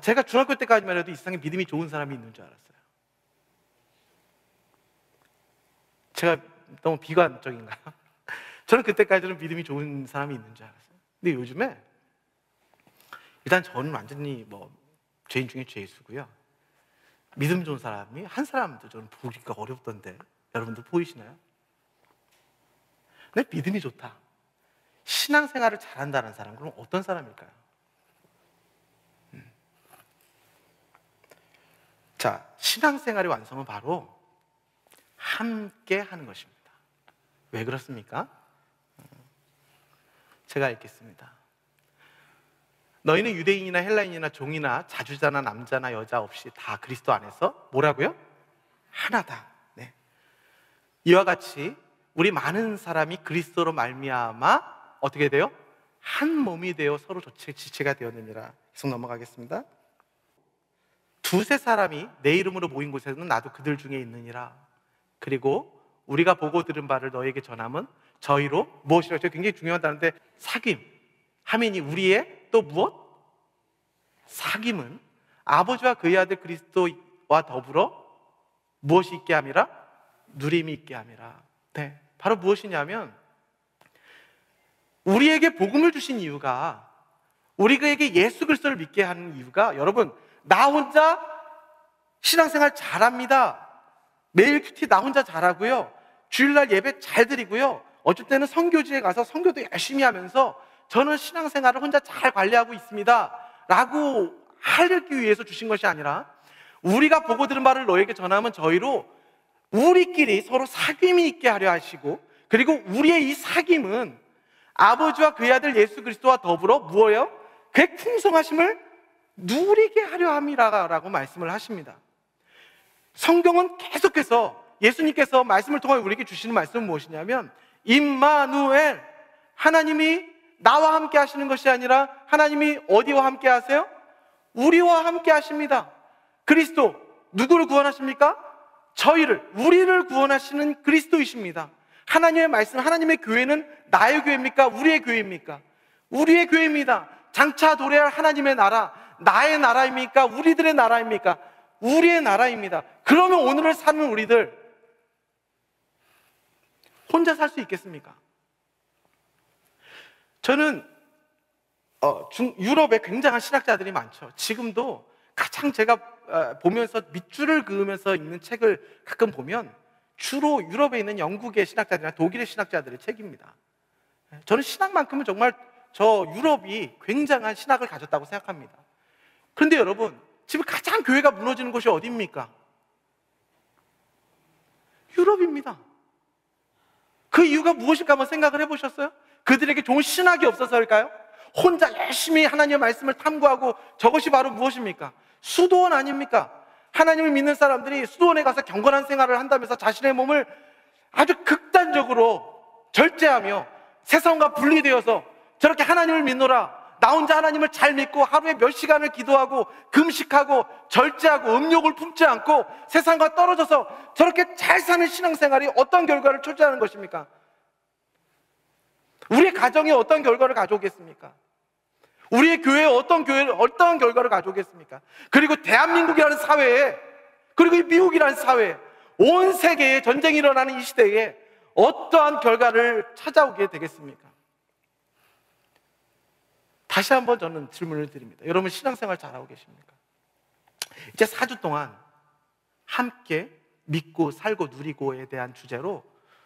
제가 중학교 때까지만 해도 이 세상에 믿음이 좋은 사람이 있는 줄 알았어요. 제가 너무 비관적인가요? 저는 그때까지는 믿음이 좋은 사람이 있는 줄 알았어요. 근데 요즘에 일단 저는 완전히 죄인 중에 죄수고요. 믿음 좋은 사람이 한 사람도 저는 보기가 어렵던데 여러분들 보이시나요? 근데 믿음이 좋다, 신앙생활을 잘한다는 사람, 그럼 어떤 사람일까요? 자, 신앙생활의 완성은 바로 함께 하는 것입니다. 왜 그렇습니까? 제가 읽겠습니다. 너희는 유대인이나 헬라인이나 종이나 자주자나 남자나 여자 없이 다 그리스도 안에서 뭐라고요? 하나다. 네. 이와 같이 우리 많은 사람이 그리스도로 말미암아 어떻게 돼요? 한 몸이 되어 서로 지체가 되었느니라. 계속 넘어가겠습니다. 두세 사람이 내 이름으로 모인 곳에는 나도 그들 중에 있느니라. 그리고 우리가 보고 들은 바를 너에게 전함은 저희로 무엇이라고 굉장히 중요하다는데 사귐 하민이 우리의 또 무엇? 사귐은 아버지와 그의 아들 그리스도와 더불어 무엇이 있게 함이라? 누림이 있게 함이라. 네, 바로 무엇이냐면 우리에게 복음을 주신 이유가, 우리에게 예수 그리스도를 믿게 하는 이유가, 여러분 나 혼자 신앙생활 잘합니다. 매일 큐티 나 혼자 잘하고요. 주일날 예배 잘 드리고요. 어쩔 때는 선교지에 가서 선교도 열심히 하면서 저는 신앙생활을 혼자 잘 관리하고 있습니다 라고 하기 위해서 주신 것이 아니라 우리가 보고 들은 바를 너에게 전하면 저희로 우리끼리 서로 사귐이 있게 하려 하시고, 그리고 우리의 이 사귐은 아버지와 그의 아들 예수 그리스도와 더불어 무엇이요? 그의 풍성하심을 누리게 하려 함이라고 말씀을 하십니다. 성경은 계속해서 예수님께서 말씀을 통해 우리에게 주시는 말씀은 무엇이냐면 임마누엘, 하나님이 나와 함께 하시는 것이 아니라 하나님이 어디와 함께 하세요? 우리와 함께 하십니다. 그리스도, 누구를 구원하십니까? 우리를 구원하시는 그리스도이십니다. 하나님의 말씀, 하나님의 교회는 나의 교회입니까? 우리의 교회입니까? 우리의 교회입니다. 장차 도래할 하나님의 나라, 나의 나라입니까? 우리들의 나라입니까? 우리의 나라입니다. 그러면 오늘을 사는 우리들 혼자 살 수 있겠습니까? 저는 유럽에 굉장한 신학자들이 많죠. 지금도 가장 제가 보면서 밑줄을 그으면서 읽는 책을 가끔 보면 주로 유럽에 있는 영국의 신학자들이나 독일의 신학자들의 책입니다. 저는 신학만큼은 정말 유럽이 굉장한 신학을 가졌다고 생각합니다. 그런데 여러분, 지금 가장 교회가 무너지는 곳이 어디입니까? 유럽입니다. 그 이유가 무엇일까 한번 생각을 해보셨어요? 그들에게 좋은 신학이 없어서일까요? 혼자 열심히 하나님의 말씀을 탐구하고, 저것이 바로 무엇입니까? 수도원 아닙니까? 하나님을 믿는 사람들이 수도원에 가서 경건한 생활을 한다면서 자신의 몸을 아주 극단적으로 절제하며 세상과 분리되어서 저렇게 하나님을 믿노라, 나 혼자 하나님을 잘 믿고 하루에 몇 시간을 기도하고 금식하고 절제하고 음욕을 품지 않고 세상과 떨어져서 저렇게 잘 사는 신앙생활이 어떤 결과를 초래하는 것입니까? 우리의 가정에 어떤 결과를 가져오겠습니까? 우리의 교회에 어떤 결과를 가져오겠습니까? 그리고 대한민국이라는 사회에, 그리고 이 미국이라는 사회에, 온 세계에 전쟁이 일어나는 이 시대에 어떠한 결과를 찾아오게 되겠습니까? 다시 한번 저는 질문을 드립니다. 여러분 신앙생활 잘하고 계십니까? 이제 4주 동안 함께 믿고 살고 누리고에 대한 주제로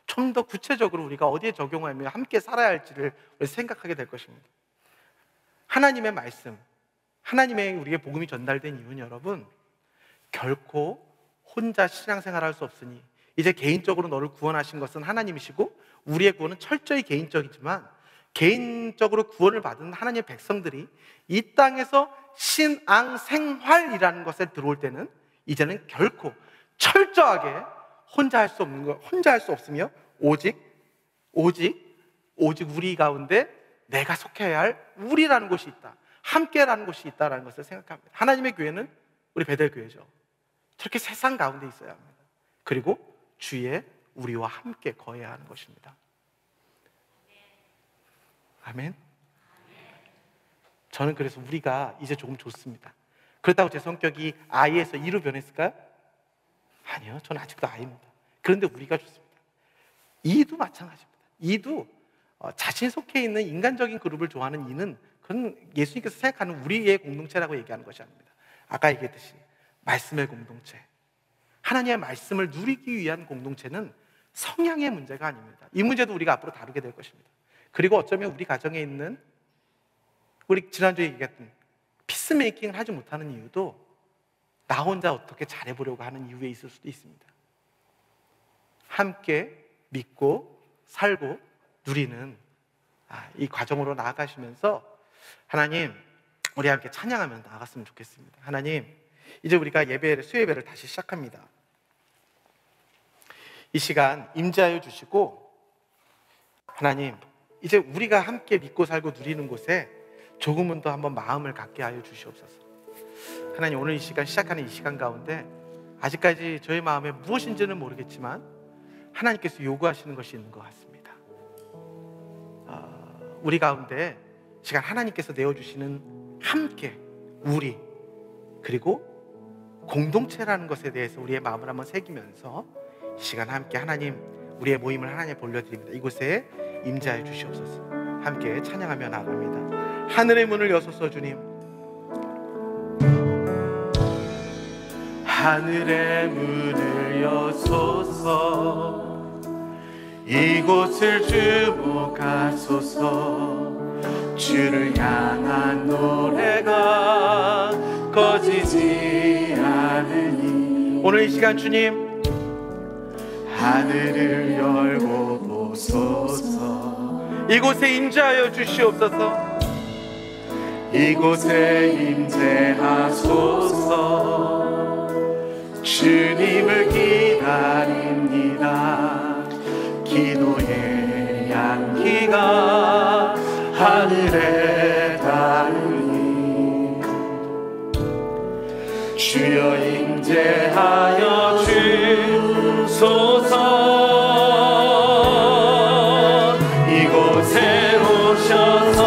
좀 더 구체적으로 우리가 어디에 적용하며 함께 살아야 할지를 생각하게 될 것입니다. 하나님의 말씀, 하나님의 우리의 복음이 전달된 이유는 여러분, 결코 혼자 신앙생활할 수 없으니 이제 개인적으로 너를 구원하신 것은 하나님이시고 우리의 구원은 철저히 개인적이지만 개인적으로 구원을 받은 하나님의 백성들이 이 땅에서 신앙생활이라는 것에 들어올 때는 이제는 결코 철저하게 혼자 할 수 없는 것, 혼자 할 수 없으며 오직 우리 가운데 내가 속해야 할 우리라는 곳이 있다, 함께라는 곳이 있다는 것을 생각합니다. 하나님의 교회는 우리 베델교회죠. 저렇게 세상 가운데 있어야 합니다. 그리고 주의 우리와 함께 거해야 하는 것입니다. 아멘. 저는 그래서 우리가 이제 조금 좋습니다. 그렇다고 제 성격이 아이에서 이로 변했을까요? 아니요, 저는 아직도 아이입니다. 그런데 우리가 좋습니다. 이도 마찬가지입니다. 이도 자신이 속해 있는 인간적인 그룹을 좋아하는 이는 그건 예수님께서 생각하는 우리의 공동체라고 얘기하는 것이 아닙니다. 아까 얘기했듯이 말씀의 공동체, 하나님의 말씀을 누리기 위한 공동체는 성향의 문제가 아닙니다. 이 문제도 우리가 앞으로 다루게 될 것입니다. 그리고 어쩌면 우리 가정에 있는, 우리 지난주에 얘기했던 피스메이킹을 하지 못하는 이유도 나 혼자 어떻게 잘해보려고 하는 이유에 있을 수도 있습니다. 함께 믿고 살고 누리는 이 과정으로 나아가시면서 하나님, 우리 함께 찬양하며 나아갔으면 좋겠습니다. 하나님, 이제 우리가 수요예배를 다시 시작합니다. 이 시간 임재하여 주시고, 하나님, 이제 우리가 함께 믿고 살고 누리는 곳에 조금은 더 한번 마음을 갖게 하여 주시옵소서. 하나님, 오늘 이 시간, 시작하는 이 시간 가운데 아직까지 저의 마음에 무엇인지는 모르겠지만 하나님께서 요구하시는 것이 있는 것 같습니다. 우리 가운데 시간 하나님께서 내어주시는 함께, 우리, 그리고 공동체라는 것에 대해서 우리의 마음을 한번 새기면서 이 시간 함께 하나님, 우리의 모임을 하나님께 돌려드립니다. 이곳에 임재하여 주시옵소서. 함께 찬양하며 나갑니다. 하늘의 문을 여소서 주님, 하늘의 문을 여소서. 이곳을 주목하소서. 주를 향한 노래가 꺼지지 않으니. 오늘 이 시간 주님, 하늘을 열고 보소서. 이곳에 임재하여 주시옵소서. 이곳에 임재하소서. 주님을 기다립니다. 기도의 향기가 하늘에 닿으니 주여 임재하여 주소서. 이곳에 오셔서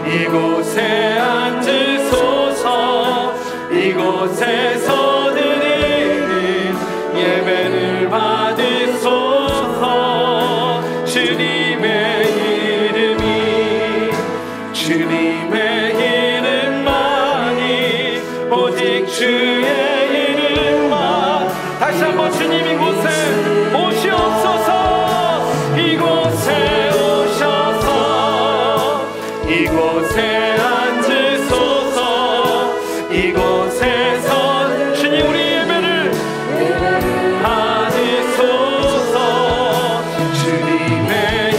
이곳에 앉으소서. 이곳에서 드리는 예배를 받으소서. 주님의 이름만이, 오직 주의 이름만. 다시 한번 주님 이곳에 오시옵소서. 이곳에 오셔서 이곳에 앉으소서. 이곳에서 주님 우리 예배를 받으소서. 주님의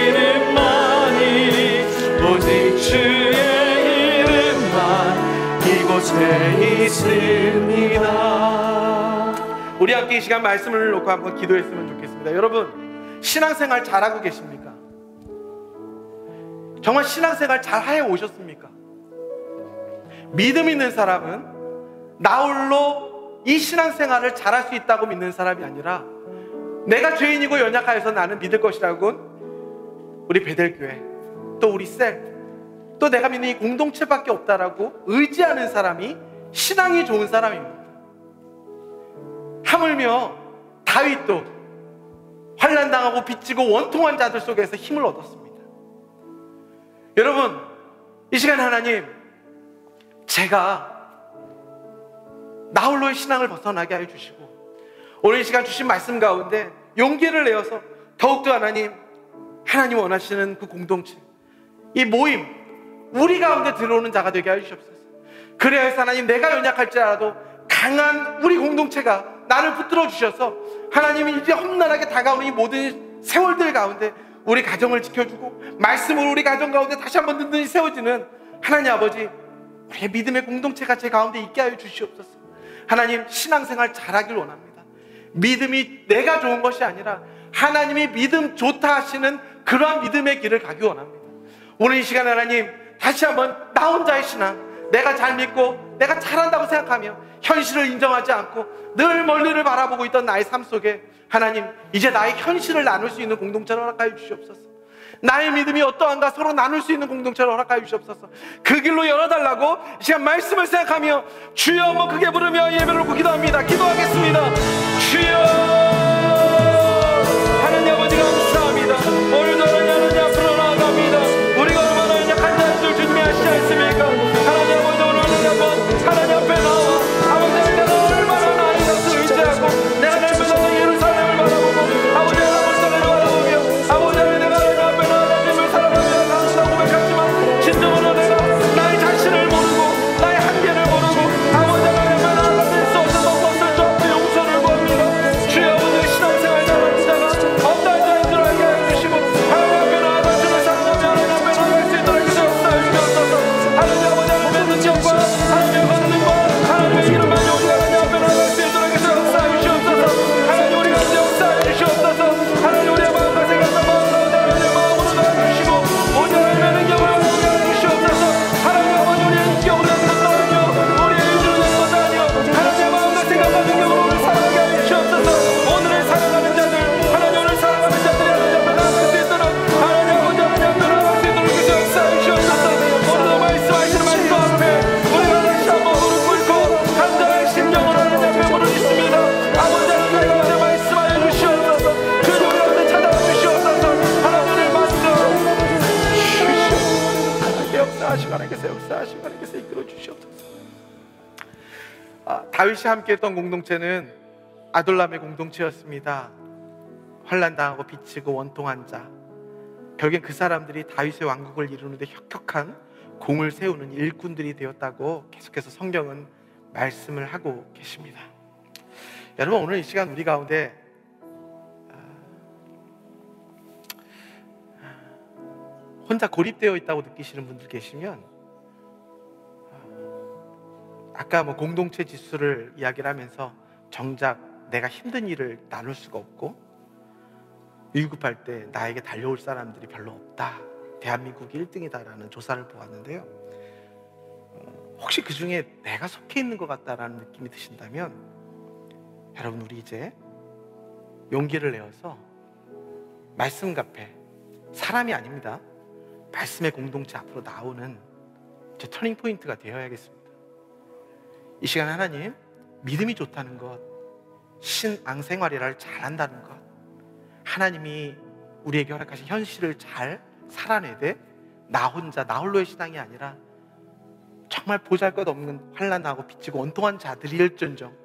이름만이, 오직 주의 이름만 이곳에 있습니다. 함께 이 시간 말씀을 놓고 한번 기도했으면 좋겠습니다. 여러분, 신앙생활 잘하고 계십니까? 정말 신앙생활 잘 해오셨습니까? 믿음 있는 사람은 나 홀로 이 신앙생활을 잘할 수 있다고 믿는 사람이 아니라 내가 죄인이고 연약하여서 나는 믿을 것이라고 우리 베델교회, 또 우리 셀, 또 내가 믿는 이 공동체밖에 없다라고 의지하는 사람이 신앙이 좋은 사람입니다. 하물며 다윗도 환난당하고 빚지고 원통한 자들 속에서 힘을 얻었습니다. 여러분, 이 시간 하나님, 제가 나 홀로의 신앙을 벗어나게 하여 주시고 오늘 이 시간 주신 말씀 가운데 용기를 내어서 더욱더 하나님 원하시는 그 공동체, 이 모임, 우리 가운데 들어오는 자가 되게 하여 주시옵소서. 그래야 해서 하나님, 내가 연약할지라도 강한 우리 공동체가 나를 붙들어 주셔서 하나님이 이제 험난하게 다가오는 이 모든 세월들 가운데 우리 가정을 지켜주고 말씀으로 우리 가정 가운데 다시 한번 든든히 세워지는 하나님 아버지, 우리의 믿음의 공동체가 제 가운데 있게 하여 주시옵소서. 하나님, 신앙생활 잘하길 원합니다. 믿음이 내가 좋은 것이 아니라 하나님이 믿음 좋다 하시는 그러한 믿음의 길을 가기 원합니다. 오늘 이 시간 하나님, 다시 한번 나 혼자의 신앙, 내가 잘 믿고 내가 잘한다고 생각하며 현실을 인정하지 않고 늘 멀리를 바라보고 있던 나의 삶 속에 하나님, 이제 나의 현실을 나눌 수 있는 공동체를 허락하여 주시옵소서. 나의 믿음이 어떠한가 서로 나눌 수 있는 공동체를 허락하여 주시옵소서. 그 길로 열어달라고 이 시간 말씀을 생각하며 주여 한번 크게 부르며 예배를 놓고 기도합니다. 기도하겠습니다. 주여, 하나님 아버지 감사합니다. 오늘도 하나님 앞으로 나아갑니다. 우리가 얼마나 연약한 자들 주님이 아시지 않습니까? 하나님 아버지, 오늘 하나님 앞에 나와 아버지, 내가 얼마나 나의 것을 의지하고 내가 늘 무서운 예루살렘을 바라보고 아버지, 예루살렘을 바라보며 아버지, 내가 하나님 앞에 나와 하나님을 사랑하며 감사하고 고백하지만 진정으로 내가 나의 자신을 모르고 나의 한계를 모르고 아버지, 하나님 앞에 나아갈 수 없는 것을 주 앞에 용서를 구합니다. 주여, 오늘 신앙생활 잘하는 자가 어떠한 자인들 알게 해주시고 하나님 앞에 나아가 주를 사랑하며 하나님 앞에 나아갈 수 있도록 역사해 주옵소서. 하나님 아버지, 하나님의 능력과 하나님의 권능과 하나님의 이름만 우리가 하나님 앞에 나아갈 수 있도록 역사해 주시옵소서. 하나님, 우리 가운데 역사해 주시옵소서. 하나님, 우리의 마음과 생각과 마음 가운데 하나님의 마음으로 나아주시고 오직 하나님의 능력으로 나아가 주시옵소서. 하나님 아버지, 우리의 인격으로 된 것도 아니요 우리의 의지로 된 것도 아니요 하나님의 마음과 생각과 능력으로 우리를 사랑하게 하여 주시옵소서. 오늘을 사랑하는 자들, 하나님 오늘 사랑하는 자들이 하나님 앞에 나아갈 수 있도록 하나님 아버지, 하나님 앞에 나아갈 수 있도록 역사해 주시옵소서. 오늘도 말씀하시는 말씀 앞에 우리가 다시 한번 무릎 꿇고 간절한 심령으로 하나님 앞에 무릎 꿇습니다. 아버지, 하나님 가운데 말씀하여 주시옵소서. 그 우리 가운데 찾아와 주시옵소서. 하나님의 말씀 주시옵소서. 하나님의 역사하시고 하나님께서 역사하시고 하나님께서 이끌어 주시옵소서. 다윗이 함께했던 공동체는 아둘람의 공동체였습니다. 환난당하고 빚지고 원통한 자, 결국엔 그 사람들이 다윗의 왕국을 이루는데 혁혁한 공을 세우는 일꾼들이 되었다고 계속해서 성경은 말씀을 하고 계십니다. 여러분, 오늘 이 시간 우리 가운데 혼자 고립되어 있다고 느끼시는 분들 계시면 아까 공동체 지수를 이야기를 하면서 정작 내가 힘든 일을 나눌 수가 없고 위급할 때 나에게 달려올 사람들이 별로 없다, 대한민국이 1등이다라는 조사를 보았는데요, 혹시 그 중에 내가 속해 있는 것 같다라는 느낌이 드신다면 여러분, 우리 이제 용기를 내어서 말씀 카페, 사람이 아닙니다, 말씀의 공동체 앞으로 나오는 제 터닝 포인트가 되어야겠습니다. 이 시간 하나님, 믿음이 좋다는 것, 신앙생활이라를 잘한다는 것, 하나님이 우리에게 허락하신 현실을 잘 살아내되 나 혼자, 나 홀로의 신앙이 아니라 정말 보잘것없는 환난하고 빚지고 원통한 자들일전정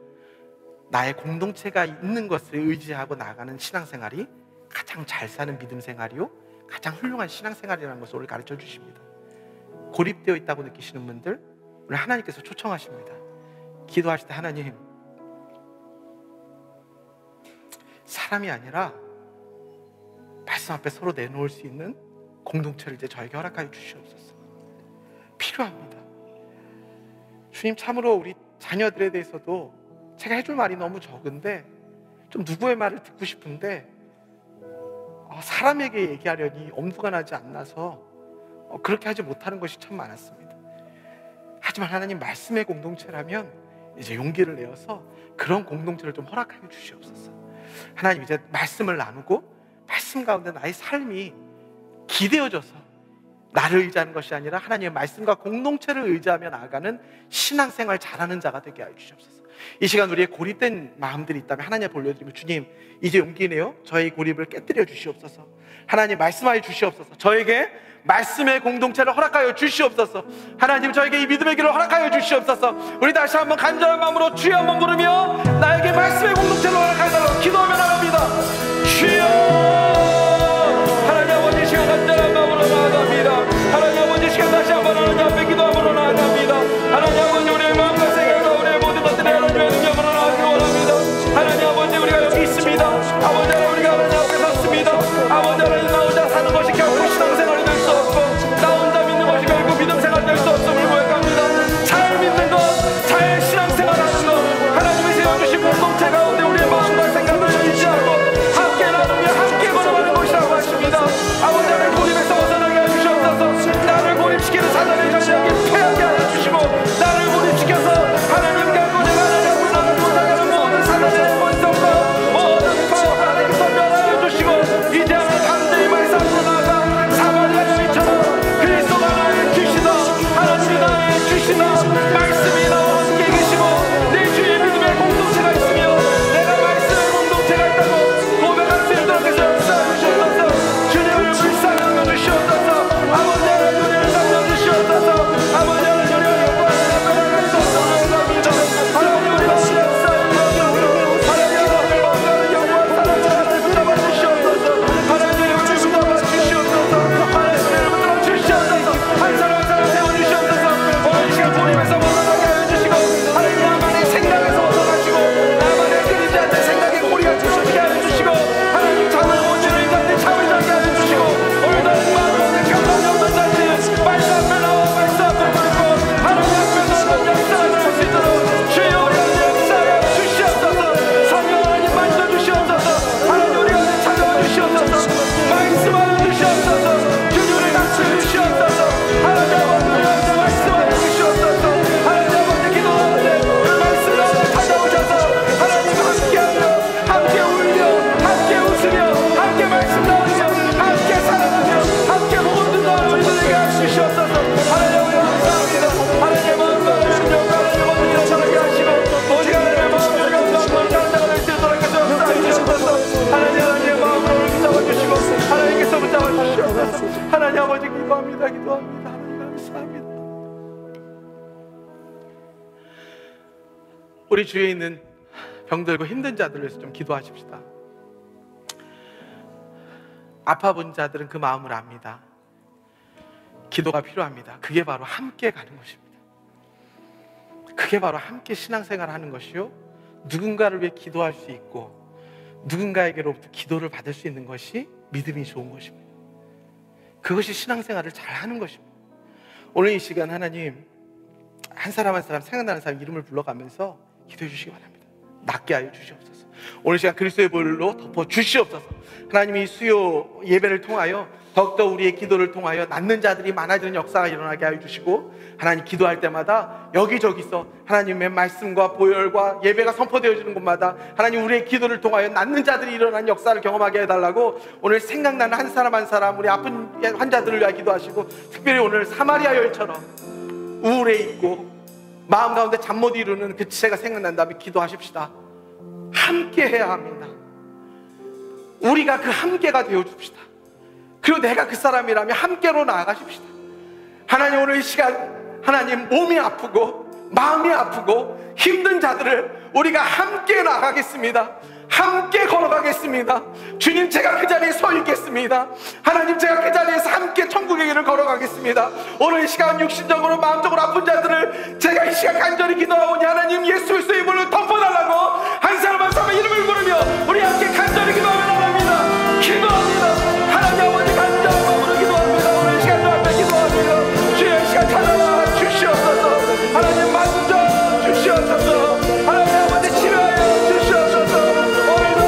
나의 공동체가 있는 것을 의지하고 나가는 신앙생활이 가장 잘 사는 믿음 생활이요, 가장 훌륭한 신앙생활이라는 것을 오늘 가르쳐 주십니다. 고립되어 있다고 느끼시는 분들, 오늘 하나님께서 초청하십니다. 기도하실 때 하나님, 사람이 아니라 말씀 앞에 서로 내놓을 수 있는 공동체를 이제 저에게 허락하여 주시옵소서. 필요합니다. 주님, 참으로 우리 자녀들에 대해서도 제가 해줄 말이 너무 적은데 좀 누구의 말을 듣고 싶은데 사람에게 얘기하려니 엄두가 나지 않나서 그렇게 하지 못하는 것이 참 많았습니다. 하지만 하나님 말씀의 공동체라면 이제 용기를 내어서 그런 공동체를 좀 허락하여 주시옵소서. 하나님 이제 말씀을 나누고 말씀 가운데 나의 삶이 기대어져서 나를 의지하는 것이 아니라 하나님의 말씀과 공동체를 의지하며 나아가는 신앙생활 잘하는 자가 되게 하여 주시옵소서. 이 시간 우리의 고립된 마음들이 있다면 하나님 앞에 올려드리며 주님 이제 용기 내어 저의 고립을 깨뜨려 주시옵소서. 하나님 말씀하여 주시옵소서. 저에게 말씀의 공동체를 허락하여 주시옵소서. 하나님 저에게 이 믿음의 길을 허락하여 주시옵소서. 우리 다시 한번 간절한 마음으로 주여 한번 부르며 나에게 말씀의 공동체를 허락하여 달라고 기도하며 나갑니다. 주여 하나님 아버지 시간 간절한 마음으로 나아갑니다. 하나님 아버지 시간 다시 한번 하나님 앞에 기도함으로 나아갑니다. 하나님 아버지 우리의 마음과 생각과 우리의 모든 것들이 하나님의 능력으로 나아가기 원합니다. 하나님 아버지 우리가 여기 있습니다. 아버지 하나님 우리가 하나님 앞에 섰습니다. 아버지 하나님 나 혼자 사는 것이 결코 신앙생활이 될 수 없고 나 혼자 믿는 것이 결코 믿음 생활이 될 수 없음을 고백합니다. 잘 믿는 것, 잘 신앙생활하는 것 하나님이 세워주신 공동체 가운데 우리의 마음과 생각을 유지하고 함께 나누며 함께 걸어가는 것이라고 하십니다. 아버지 하나님 고립에서 벗어나게 해주시옵소서. 나를 고립시키는 사단의 전략에 패하게 하여 주시고 나를 고립시켜서 하나님과 내가 하나님 앞에 나를 못하게 하는 모든 사단의 원성과 모든 파워를 하나님께서 멸하여 주시고 이제 하나님 간절히 말씀으로 나아가 사마리아 여인처럼 그리스도가 나의 주시다 하나님이 나의 주시다 말씀이 나와 함께 계시고 내 주의 믿음의 공동체가 있으며 내가 말씀의 공동체가 있다고 고백할 수 있도록 해서 역사해 주시옵소서. 주님을 불쌍히 여주시옵소서. 아버지 하나님 우리를 살려주시옵소서. 아버지 하나님 우리가 영광을 나아갈 수 없도록 합니다. 하나님 우리가 역사해 주시옵소서. 하나님 우리의 마음과 영광을 사랑하는 붙잡아 주시옵소서. 하나님 우리를 붙잡아 주시옵소서. 하나님 우리를 붙잡아 주시옵소서. 한 사람 한 사람 세워주시옵소서. 오늘 이 시간 고립에서 벗어나게 하여 주시고 하나님 나만의 생각에서 벗어나시고 나만의 끊이지 않는 생각에 고리가 끊어지게 하여 주시고 하나님 잠을 못 주는 인간들 잠을 자게 하여 주시고 오늘도 마음으로 경건이 없는 자들 말씀 앞에 나와 말씀 앞에 걸고 하나님 앞에서 역사를 할 수 있도록 주여 우리 역사에 주시옵소서. 성령 하나님 만져주시옵소서. 하나님 우리 가운데 찾아와 주시옵소서. 말씀하여 주시옵소서. 주님 우리 같이 주시옵소서. 하나님 아버지 우리 가운데 말씀하여 주시옵소서. 하나님 아버지 기도하는데 말씀 가운데 찾아오셔서 하나님 함께하며 함께 울며 함께 웃으며 함께 말씀 나누며 함께 사랑하며 함께 모든 나를 우리들에게 주시옵소서. 하나님 우리 감사합니다. 하나님의 마음과 능력과 하나님의 모든 일을 전하게 하시고 오직 하나님의 마음을 감사하는 자가 될 수 있도록 해서 역사해 주시옵소서. 하나님의 마음을 오늘 붙잡아 주시고 하나님께서 붙잡아 주시옵소서. 하나님 아버지 기도합니다. 하나님 감사합니다. 우리 주위에 있는 병들고 힘든 자들을 위해서 좀 기도하십시다. 아파 본 자들은 그 마음을 압니다. 기도가 필요합니다. 그게 바로 함께 가는 것입니다. 그게 바로 함께 신앙생활을 하는 것이요 누군가를 위해 기도할 수 있고 누군가에게로부터 기도를 받을 수 있는 것이 믿음이 좋은 것입니다. 그것이 신앙생활을 잘하는 것입니다. 오늘 이 시간 하나님 한 사람 한 사람 생각나는 사람 이름을 불러가면서 기도해 주시기 바랍니다. 낫게 하여 주시옵소서. 오늘 시간 그리스도의 보혈로 덮어 주시옵소서. 하나님이 수요 예배를 통하여 더욱더 우리의 기도를 통하여 낫는 자들이 많아지는 역사가 일어나게 하여 주시고 하나님 기도할 때마다 여기저기서 하나님의 말씀과 보혈과 예배가 선포되어지는 곳마다 하나님 우리의 기도를 통하여 낫는 자들이 일어나는 역사를 경험하게 해달라고 오늘 생각나는 한 사람 한 사람 우리 아픈 환자들을 위해 기도하시고 특별히 오늘 사마리아 여인처럼 우울해 있고 마음 가운데 잠 못 이루는 그 지체가 생각난다면 기도하십시다. 함께 해야 합니다. 우리가 그 함께가 되어줍시다. 그리고 내가 그 사람이라면 함께로 나아가십시다. 하나님 오늘 이 시간 하나님 몸이 아프고 마음이 아프고 힘든 자들을 우리가 함께 나가겠습니다. 함께 걸어가겠습니다. 주님 제가 그 자리에 서 있겠습니다. 하나님 제가 그 자리에서 함께 천국의 길을 걸어가겠습니다. 오늘 이 시간 육신적으로 마음적으로 아픈 자들을 제가 이 시간 간절히 기도하오니 하나님 예수 그리스도의 이름을 덮어달라고 한 사람 한 사람 이름을 부르며 우리 함께 간절히 기도하며 나갑니다. 기도합니다. 하나님 아버지 간절한 마음으로 기도합니다. 오늘 이 시간 저 앞에 기도합니다. 주의 시간 찾아와 주시옵소서. 하나님 만져 주시옵소서. 하나님 아버지 치료하여 주시옵소서. 오늘도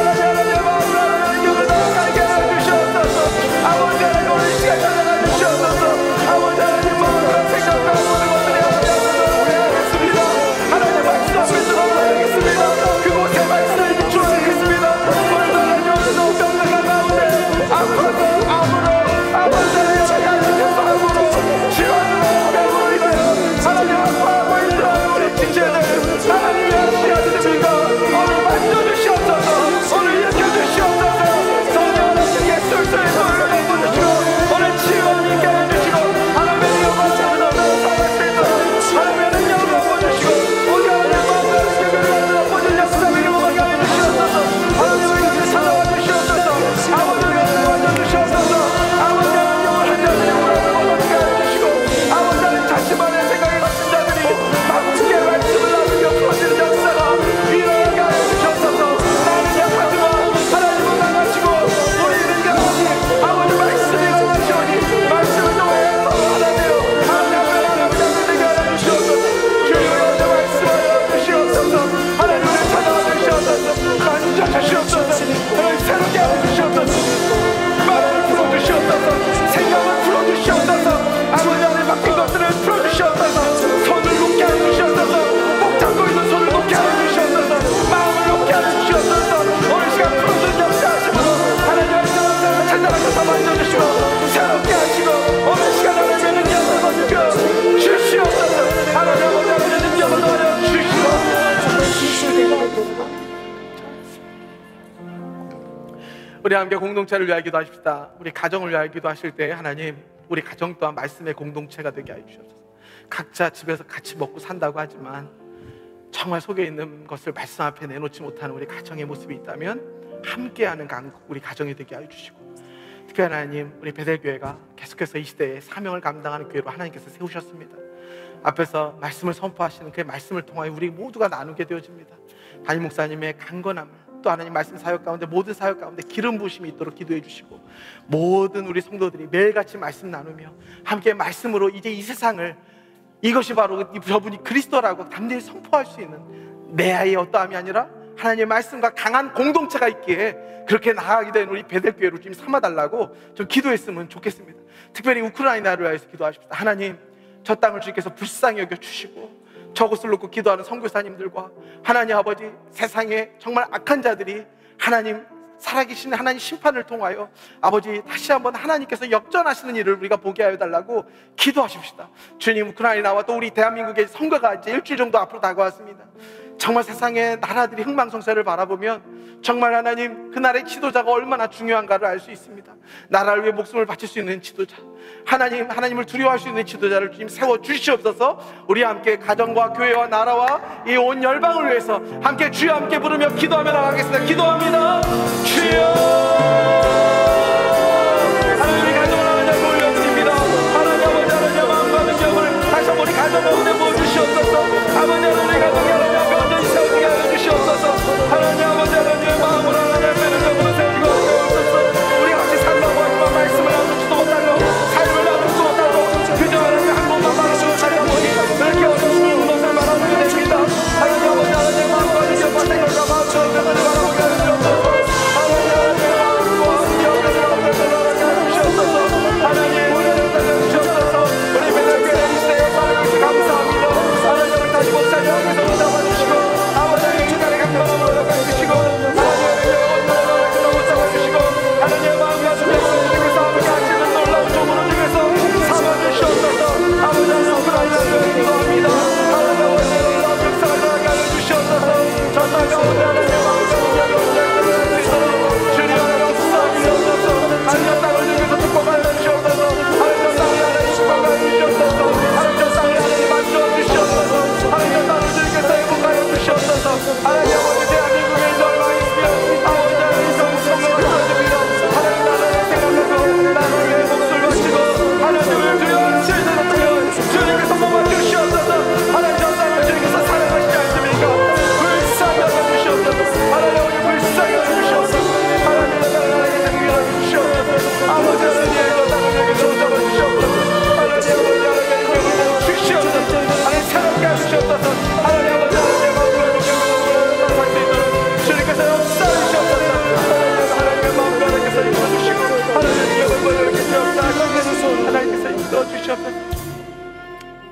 우리 함께 공동체를 위하여 기도하십시다. 우리 가정을 위하여 기도하실 때 하나님, 우리 가정 또한 말씀의 공동체가 되게 하여 주옵소서. 각자 집에서 같이 먹고 산다고 하지만 정말 속에 있는 것을 말씀 앞에 내놓지 못하는 우리 가정의 모습이 있다면 함께하는 우리 가정이 되게 하여 주시고, 특히 하나님, 우리 베델교회가 계속해서 이 시대에 사명을 감당하는 교회로 하나님께서 세우셨습니다. 앞에서 말씀을 선포하시는 그 말씀을 통하여 우리 모두가 나누게 되어집니다. 담임 목사님의 강건함을, 또 하나님 말씀 사역 가운데, 모든 사역 가운데 기름 부으심이 있도록 기도해 주시고, 모든 우리 성도들이 매일같이 말씀 나누며 함께 말씀으로 이제 이 세상을, 이것이 바로 저분이 그리스도라고 담대히 선포할 수 있는 내 아이의 어떠함이 아니라 하나님의 말씀과 강한 공동체가 있기에 그렇게 나아가게 된 우리 베델교회로 좀 삼아달라고 좀 기도했으면 좋겠습니다. 특별히 우크라이나를 위해서 기도하십시다. 하나님, 저 땅을 주께서 불쌍히 여겨주시고, 저곳을 놓고 기도하는 선교사님들과 하나님 아버지, 세상에 정말 악한 자들이 하나님 살아계신 하나님 심판을 통하여 아버지 다시 한번 하나님께서 역전하시는 일을 우리가 보게 하여 달라고 기도하십시다. 주님, 우크라이나와 또 우리 대한민국의 선거가 이제 일주일 정도 앞으로 다가왔습니다. 정말 세상의 나라들이 흥망성쇠를 바라보면 정말 하나님, 그 나라의 지도자가 얼마나 중요한가를 알 수 있습니다. 나라를 위해 목숨을 바칠 수 있는 지도자, 하나님을 두려워할 수 있는 지도자를 주님 세워주시옵소서. 우리 함께 가정과 교회와 나라와 이 온 열방을 위해서 함께 주여 함께 부르며 기도하며 나가겠습니다. 기도합니다. 주여, 하나님의 가정을 하나님 올려드립니다. 하나님 아버지, 하나님 마음과 능력을 다시 한번 우리 가정 가운데 부어주시옵소서. 아버지, 하나님 가정이 하나님 완전히 세워지게 하여 주시옵소서. 하나님 아버지, 하나님의 마음을 하나님 능력으로 세우고 하옵소서. 우리 같이 산다고 하지만 말씀을 나누지도 못하고 삶을 나누지도 못하고 그저 하나님 한 번만 말씀을 살려보니 그렇게 어려운 것을 말하게 됩니다. 하나님 아버지, 하나님의 마음과 능력과 생각과 마음처럼 변하지 말아보게 하여 주옵소서.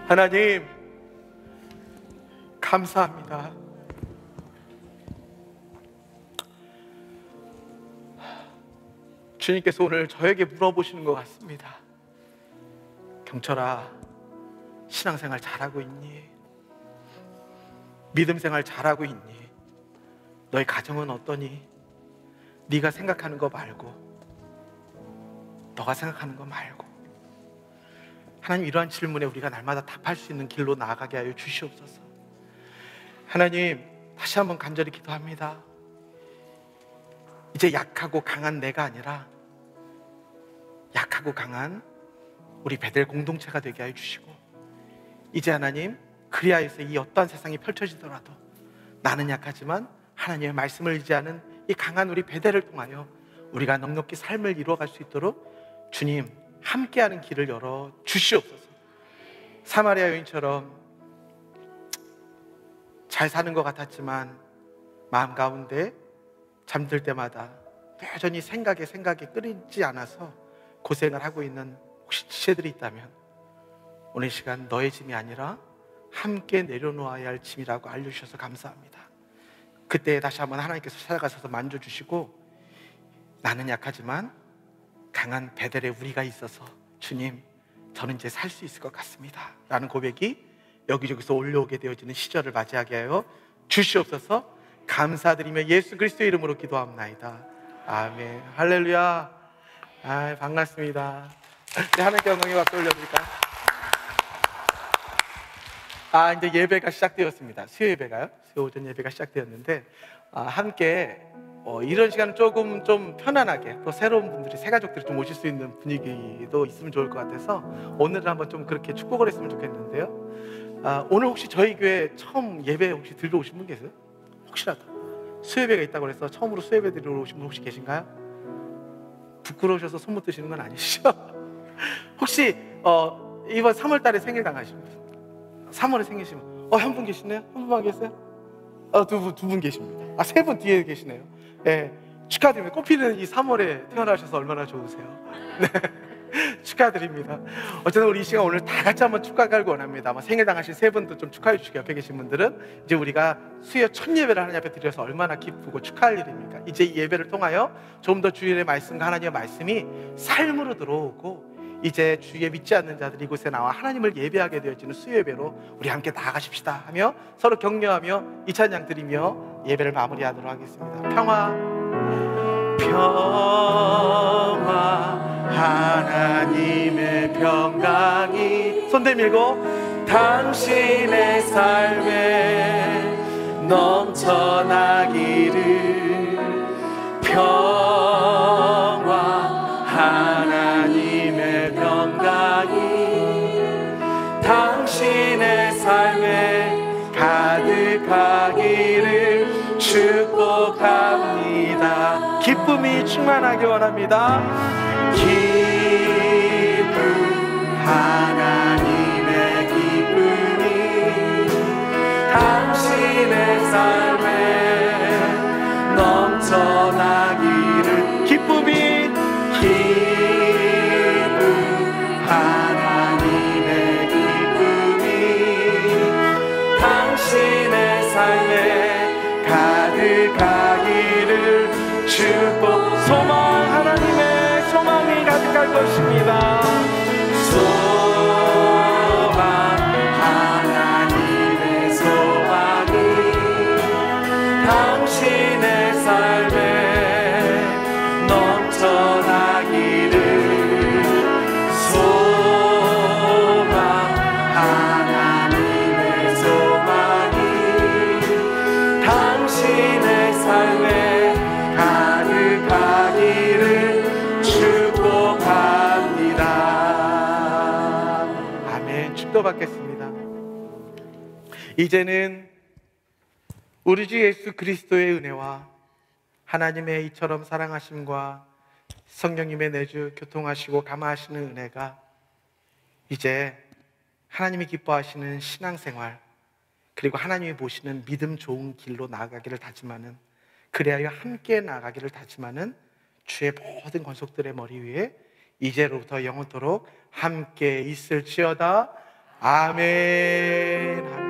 하나님, 감사합니다. 주님께서 오늘 저에게 물어보시는 것 같습니다. 경철아, 신앙생활 잘하고 있니? 믿음생활 잘하고 있니? 너의 가정은 어떠니? 네가 생각하는 거 말고, 너가 생각하는 거 말고, 하나님, 이러한 질문에 우리가 날마다 답할 수 있는 길로 나아가게 하여 주시옵소서. 하나님, 다시 한번 간절히 기도합니다. 이제 약하고 강한 내가 아니라 약하고 강한 우리 베델 공동체가 되게 하여 주시고, 이제 하나님, 그리하여서 이 어떠한 세상이 펼쳐지더라도 나는 약하지만 하나님의 말씀을 의지하는 이 강한 우리 베델을 통하여 우리가 넉넉히 삶을 이루어갈 수 있도록 주님 함께하는 길을 열어 주시옵소서. 사마리아 여인처럼 잘 사는 것 같았지만 마음 가운데 잠들 때마다 여전히 생각에 끊이지 않아서 고생을 하고 있는 혹시 지체들이 있다면 오늘 시간 너의 짐이 아니라 함께 내려놓아야 할 짐이라고 알려주셔서 감사합니다. 그때 다시 한번 하나님께서 찾아가셔서 만져주시고, 나는 약하지만 강한 베델에 우리가 있어서 주님, 저는 이제 살 수 있을 것 같습니다 라는 고백이 여기저기서 올라오게 되어지는 시절을 맞이하게 하여 주시옵소서. 감사드리며 예수 그리스도의 이름으로 기도합나이다. 아멘. 할렐루야. 아, 반갑습니다. 네, 하나님께 영광의 박수 올려드릴까요? 아, 이제 예배가 시작되었습니다. 수요 예배가요. 수요 오전 예배가 시작되었는데 함께 이런 시간은 조금 좀 편안하게 또 새로운 분들이 새 가족들이 좀 오실 수 있는 분위기도 있으면 좋을 것 같아서 오늘은 한번 좀 그렇게 축복을 했으면 좋겠는데요. 오늘 혹시 저희 교회 처음 예배 혹시 들러 오신 분 계세요? 혹시라도 수요 예배가 있다고 해서 처음으로 수요 예배 들러 오신 분 혹시 계신가요? 부끄러우셔서 손 못 드시는 건 아니시죠? 혹시 이번 3월 달에 생일 당하신 분, 3월에 생기시면 한 분 계시네요? 한 분만 계세요? 두 분 계십니다. 세 분 뒤에 계시네요. 네, 축하드립니다. 꽃피는 이 3월에 태어나셔서 얼마나 좋으세요? 네, 축하드립니다. 어쨌든 우리 이 시간 오늘 다 같이 한번 축하하길 원합니다. 아마 생일 당하신 세 분도 좀 축하해 주시고, 옆에 계신 분들은 이제 우리가 수요 첫 예배를 하나님 앞에 드려서 얼마나 기쁘고 축하할 일입니까? 이제 이 예배를 통하여 좀 더 주일의 말씀과 하나님의 말씀이 삶으로 들어오고, 이제 주에 믿지 않는 자들이 이곳에 나와 하나님을 예배하게 되어지는 수요 예배로 우리 함께 나아가십시다 하며 서로 격려하며 이 찬양 드리며 예배를 마무리하도록 하겠습니다. 평화 하나님의 평강이 손 내밀고 당신의 삶에 넘쳐나기를. 평화 하나님의 평강이 당신의 삶에 가득하기를 축복합니다. 기쁨이 충만하기 원합니다. 기쁨 하나님의 기쁨이 당신의 삶에 넘쳐나기를. 기쁨이 하나님의 기쁨이 당신의 삶에 가득하기를 축복. 소망 하나님의 소망이 가득할 것입니다. 소망 하나님의 소망이 당신의 삶에 넘쳐나기를. 소망 하나님의 소망이 당신의 삶에 가득하기를 축복합니다. 아멘. 축도받겠습니다. 이제는 우리 주 예수 그리스도의 은혜와 하나님의 이처럼 사랑하심과 성령님의 내주 교통하시고 감화하시는 은혜가 이제 하나님이 기뻐하시는 신앙생활, 그리고 하나님이 보시는 믿음 좋은 길로 나아가기를 다짐하는, 그래야 함께 나아가기를 다짐하는 주의 모든 권속들의 머리 위에 이제로부터 영원토록 함께 있을지어다. 아멘.